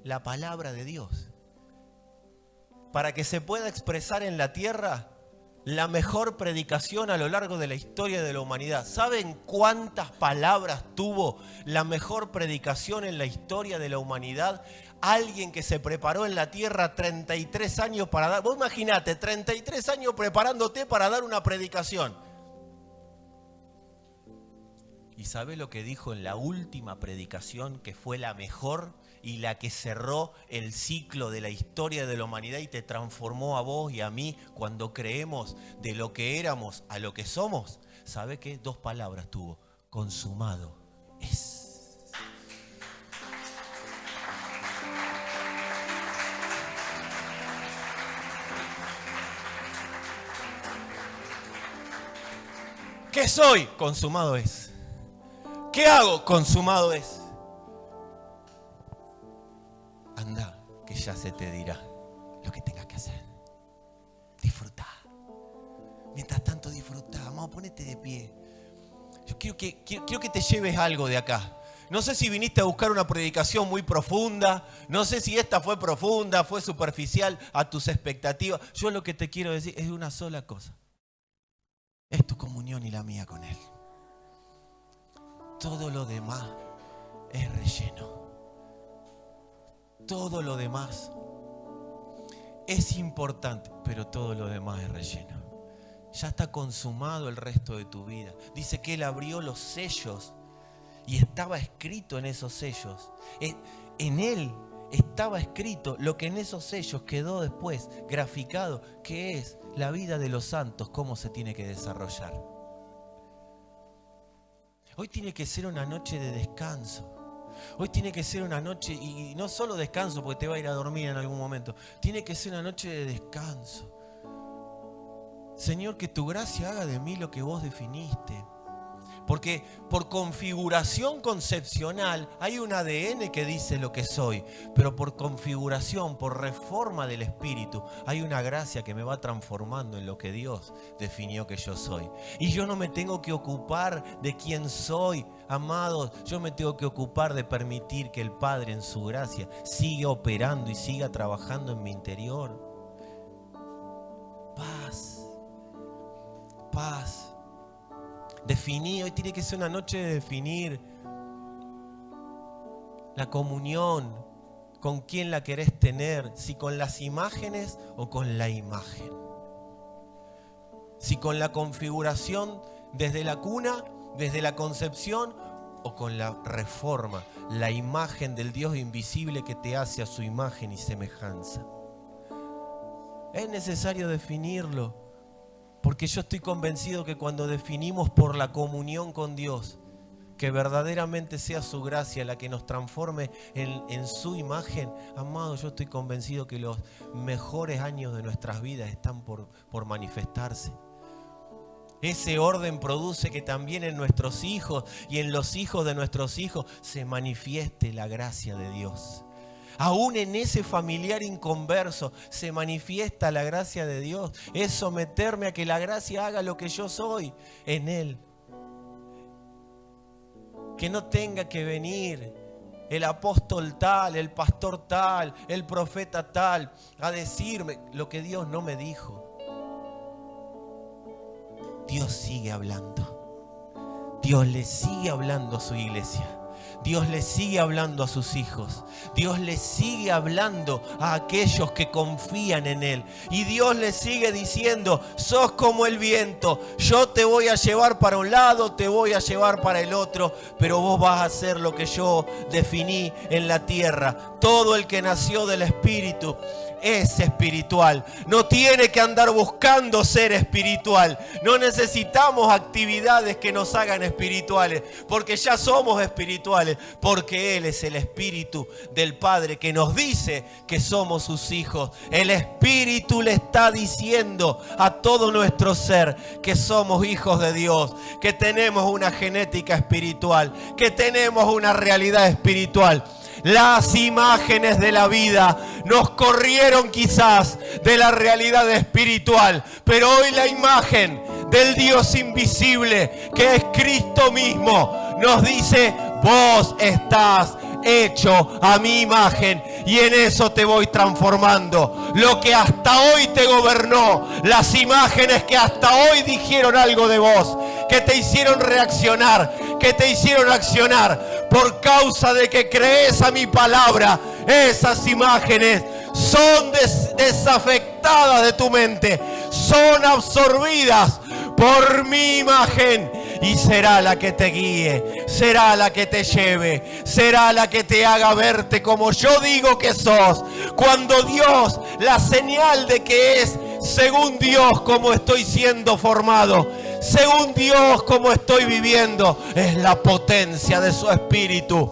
la palabra de Dios. Para que se pueda expresar en la tierra la mejor predicación a lo largo de la historia de la humanidad. ¿Saben cuántas palabras tuvo la mejor predicación en la historia de la humanidad? Alguien que se preparó en la tierra 33 años para dar... Vos imaginate, 33 años preparándote para dar una predicación. ¿Y sabés lo que dijo en la última predicación, que fue la mejor y la que cerró el ciclo de la historia de la humanidad y te transformó a vos y a mí cuando creemos de lo que éramos a lo que somos? ¿Sabés qué? 2 palabras tuvo: consumado es. ¿Qué soy? Consumado es. ¿Qué hago? Consumado es. Anda, que ya se te dirá lo que tengas que hacer. Disfrutá. Mientras tanto disfrutá. Vamos, ponete de pie. Yo quiero que te lleves algo de acá. No sé si viniste a buscar una predicación muy profunda. No sé si esta fue profunda, fue superficial a tus expectativas. Yo lo que te quiero decir es una sola cosa. Es tu comunión y la mía con Él. Todo lo demás es relleno. Todo lo demás es importante, pero todo lo demás es relleno. Ya está consumado el resto de tu vida. Dice que Él abrió los sellos y estaba escrito en esos sellos. En Él estaba escrito lo que en esos sellos quedó después graficado, que es la vida de los santos, cómo se tiene que desarrollar. Hoy tiene que ser una noche de descanso. Hoy tiene que ser una noche, y no solo descanso porque te va a ir a dormir en algún momento. Tiene que ser una noche de descanso. Señor, que tu gracia haga de mí lo que vos definiste. Porque por configuración concepcional hay un ADN que dice lo que soy, pero por configuración, por reforma del Espíritu, hay una gracia que me va transformando en lo que Dios definió que yo soy. Y yo no me tengo que ocupar de quién soy, amados. Yo me tengo que ocupar de permitir que el Padre en su gracia siga operando y siga trabajando en mi interior. Paz. Paz. Definí, hoy tiene que ser una noche de definir la comunión, con quién la querés tener, si con las imágenes o con la imagen. Si con la configuración desde la cuna, desde la concepción, o con la reforma, la imagen del Dios invisible que te hace a su imagen y semejanza. Es necesario definirlo, porque yo estoy convencido que cuando definimos por la comunión con Dios, que verdaderamente sea su gracia la que nos transforme en su imagen, amado, yo estoy convencido que los mejores años de nuestras vidas están por manifestarse. Ese orden produce que también en nuestros hijos y en los hijos de nuestros hijos se manifieste la gracia de Dios. Aún en ese familiar inconverso se manifiesta la gracia de Dios. Es someterme a que la gracia haga lo que yo soy en Él. Que no tenga que venir el apóstol tal, el pastor tal, el profeta tal a decirme lo que Dios no me dijo. Dios sigue hablando. Dios le sigue hablando a su iglesia. Dios le sigue hablando a sus hijos. Dios le sigue hablando a aquellos que confían en Él. Y Dios le sigue diciendo, sos como el viento. Yo te voy a llevar para un lado, te voy a llevar para el otro, pero vos vas a hacer lo que yo definí en la tierra. Todo el que nació del Espíritu es espiritual. No tiene que andar buscando ser espiritual. No necesitamos actividades que nos hagan espirituales, porque ya somos espirituales, porque Él es el Espíritu del Padre que nos dice que somos sus hijos. El Espíritu le está diciendo a todo nuestro ser que somos hijos de Dios, que tenemos una genética espiritual, que tenemos una realidad espiritual. Las imágenes de la vida nos corrieron quizás de la realidad espiritual, pero hoy la imagen del Dios invisible, que es Cristo mismo, nos dice, vos estás hecho a mi imagen y en eso te voy transformando. Lo que hasta hoy te gobernó, las imágenes que hasta hoy dijeron algo de vos, que te hicieron reaccionar, que te hicieron accionar, por causa de que crees a mi palabra, esas imágenes son desafectadas de tu mente, son absorbidas por mi imagen y será la que te guíe, será la que te lleve, será la que te haga verte como yo digo que sos. Cuando Dios, la señal de que es según Dios como estoy siendo formado, según Dios como estoy viviendo, es la potencia de su Espíritu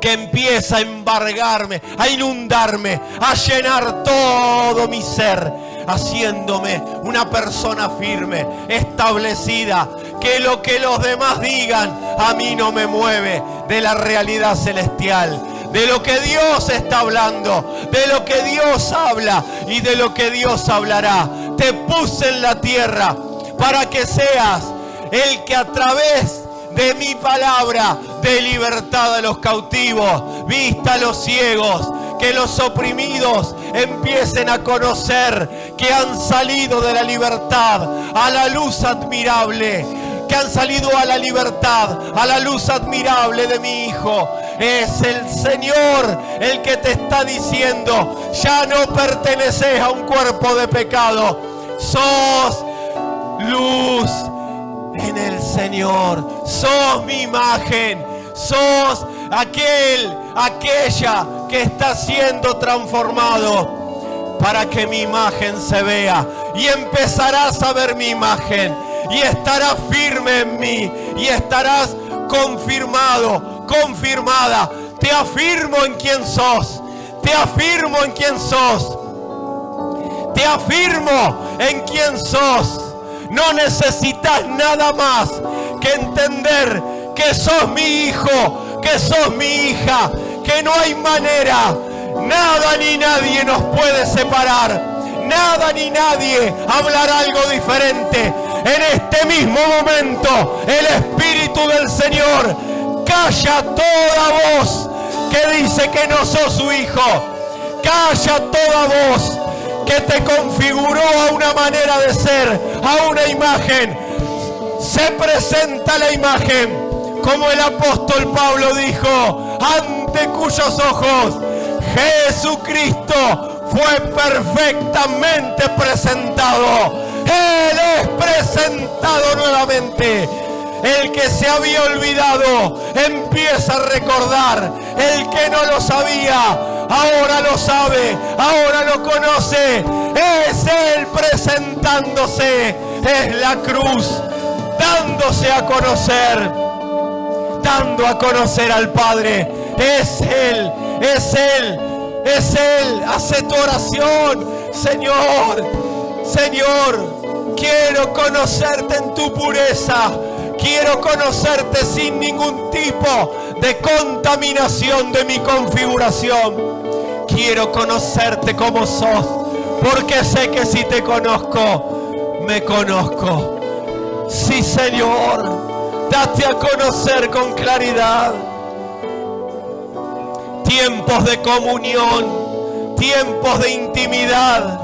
que empieza a embargarme, a inundarme, a llenar todo mi ser, haciéndome una persona firme, establecida, que lo que los demás digan a mí no me mueve de la realidad celestial, de lo que Dios está hablando, de lo que Dios habla y de lo que Dios hablará. Te puse en la tierra para que seas el que a través de mi palabra dé libertad a los cautivos, vista a los ciegos, que los oprimidos empiecen a conocer que han salido de la libertad a la luz admirable, que han salido a la libertad, a la luz admirable de mi Hijo. Es el Señor el que te está diciendo, ya no perteneces a un cuerpo de pecado, sos luz en el Señor, sos mi imagen, sos aquella que está siendo transformado para que mi imagen se vea, y empezarás a ver mi imagen y estarás firme en mí y estarás confirmado, confirmada. Te afirmo en quién sos, te afirmo en quién sos, te afirmo en quién sos. No necesitas nada más que entender que sos mi hijo, que sos mi hija, que no hay manera, nada ni nadie nos puede separar, nada ni nadie hablará algo diferente. En este mismo momento, el Espíritu del Señor calla toda voz que dice que no sos su hijo, calla toda voz que te configuró a una manera de ser, a una imagen. Se presenta la imagen, como el apóstol Pablo dijo, ante cuyos ojos Jesucristo fue perfectamente presentado. Él es presentado nuevamente El que se había olvidado empieza a recordar. El que no lo sabía, ahora lo sabe, ahora lo conoce. Es Él presentándose, es la cruz, dándose a conocer, dando a conocer al Padre. Es Él, es Él, es Él. Hace tu oración. Señor, Señor, quiero conocerte en tu pureza. Quiero conocerte sin ningún tipo de contaminación de mi configuración. Quiero conocerte como sos, porque sé que si te conozco, me conozco. Sí, Señor, date a conocer con claridad. Tiempos de comunión, tiempos de intimidad,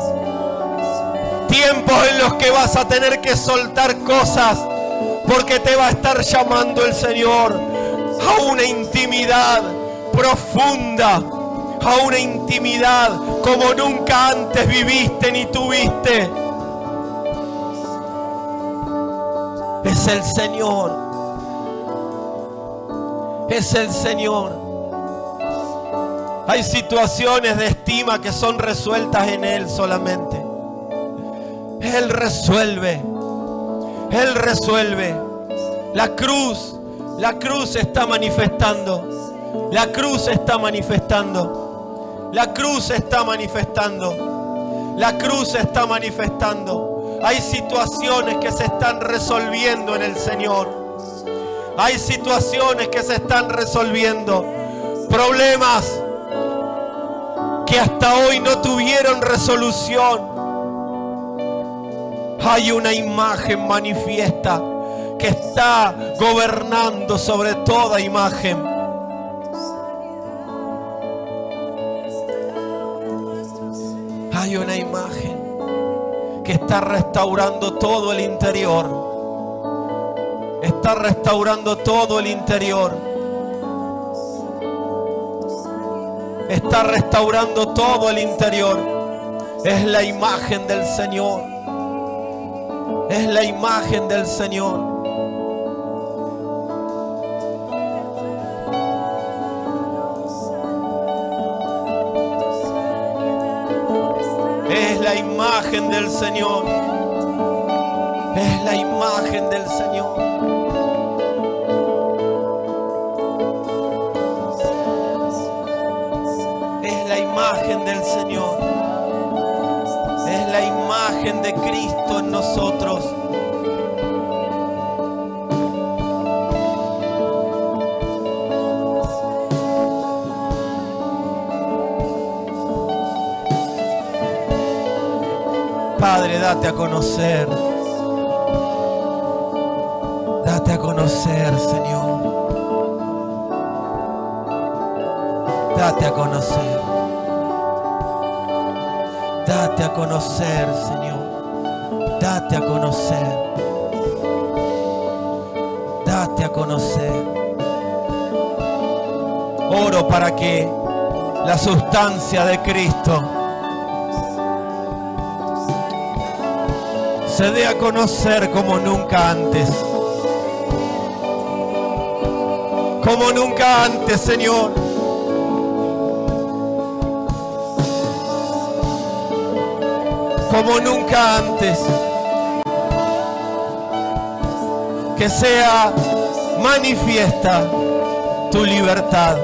tiempos en los que vas a tener que soltar cosas, porque te va a estar llamando el Señor a una intimidad profunda, a una intimidad como nunca antes viviste ni tuviste. Es el Señor, es el Señor. Hay situaciones de estima que son resueltas en Él solamente. Él resuelve. Él resuelve. La cruz está manifestando. La cruz está manifestando. La cruz está manifestando. La cruz está manifestando. Hay situaciones que se están resolviendo en el Señor. Hay situaciones que se están resolviendo. Problemas que hasta hoy no tuvieron resolución. Hay una imagen manifiesta que está gobernando sobre toda imagen. Hay una imagen que está restaurando todo el interior. Está restaurando todo el interior. Está restaurando todo el interior. Es la imagen del Señor. Es la imagen del Señor. Es la imagen del Señor. Es la imagen del Señor. Es la imagen del Señor. Es la imagen de Cristo en nosotros. Padre, date a conocer. Date a conocer, Señor. Date a conocer. Date a conocer, Señor. Date a conocer. Date a conocer. Oro para que la sustancia de Cristo se dé a conocer como nunca antes. Como nunca antes, Señor. Como nunca antes. Que sea manifiesta tu libertad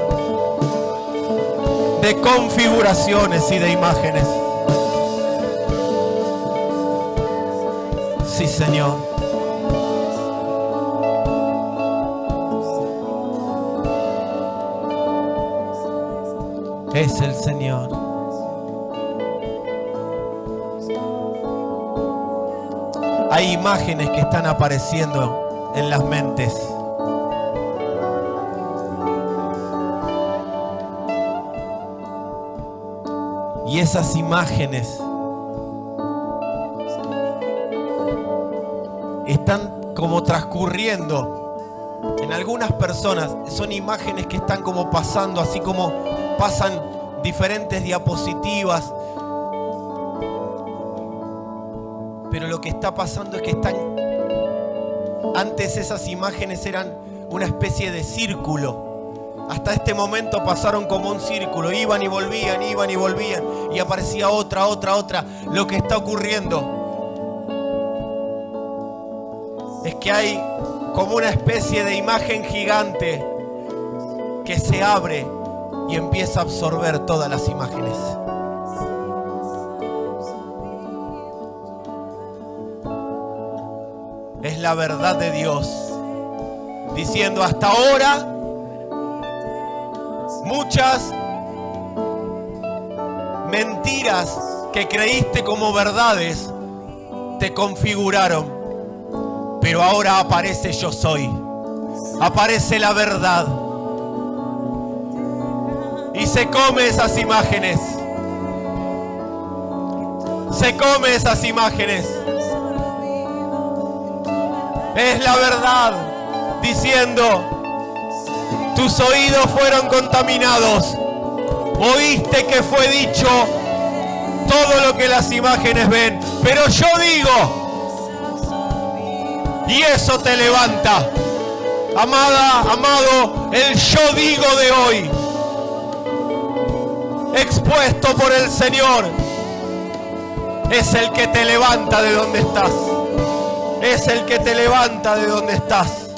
de configuraciones y de imágenes. Sí, Señor. Es el Señor. Hay imágenes que están apareciendo en las mentes. Y esas imágenes están como transcurriendo. En algunas personas son imágenes que están como pasando, así como pasan diferentes diapositivas. Pero lo que está pasando es que están Antes esas imágenes eran una especie de círculo. Hasta este momento pasaron como un círculo. Iban y volvían, iban y volvían. Y aparecía otra. Lo que está ocurriendo es que hay como una especie de imagen gigante que se abre y empieza a absorber todas las imágenes. Es la verdad de Dios diciendo: hasta ahora muchas mentiras que creíste como verdades te configuraron, pero ahora aparece yo soy, aparece la verdad y se come esas imágenes, se come esas imágenes. Es la verdad diciendo: tus oídos fueron contaminados, oíste que fue dicho todo lo que las imágenes ven, pero yo digo, y eso te levanta. Amada, amado, el yo digo de hoy, expuesto por el Señor, es el que te levanta de donde estás. Es el que te levanta de donde estás.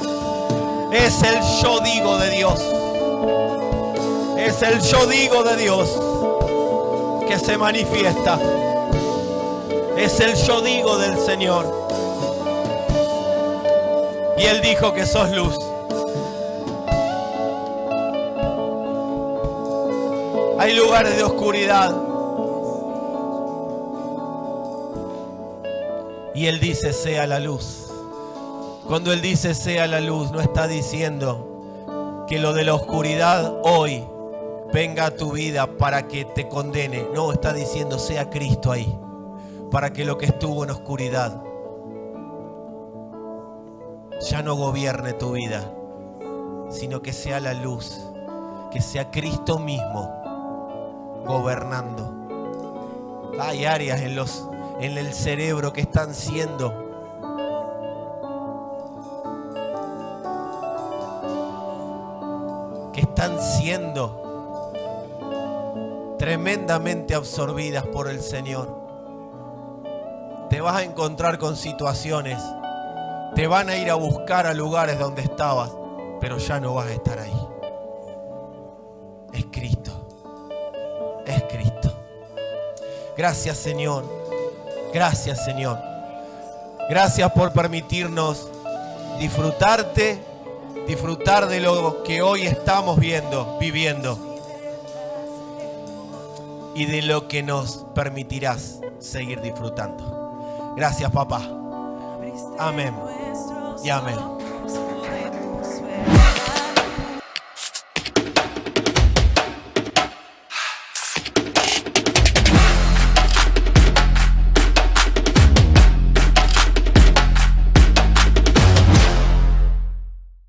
Es el yo digo de Dios. Es el yo digo de Dios que se manifiesta. Es el yo digo del Señor. Y Él dijo que sos luz. Hay lugares de oscuridad. Y Él dice: sea la luz. Cuando Él dice sea la luz, no está diciendo que lo de la oscuridad hoy venga a tu vida para que te condene. No, está diciendo: sea Cristo ahí, para que lo que estuvo en oscuridad ya no gobierne tu vida, sino que sea la luz, que sea Cristo mismo gobernando. Hay áreas en el cerebro que están siendo tremendamente absorbidas por el Señor. Te vas a encontrar con situaciones, te van a ir a buscar a lugares donde estabas, pero ya no vas a estar ahí. Es Cristo, es Cristo. Gracias, Señor. Gracias, Señor. Gracias por permitirnos disfrutarte, disfrutar de lo que hoy estamos viviendo y de lo que nos permitirás seguir disfrutando. Gracias, papá. Amén y amén.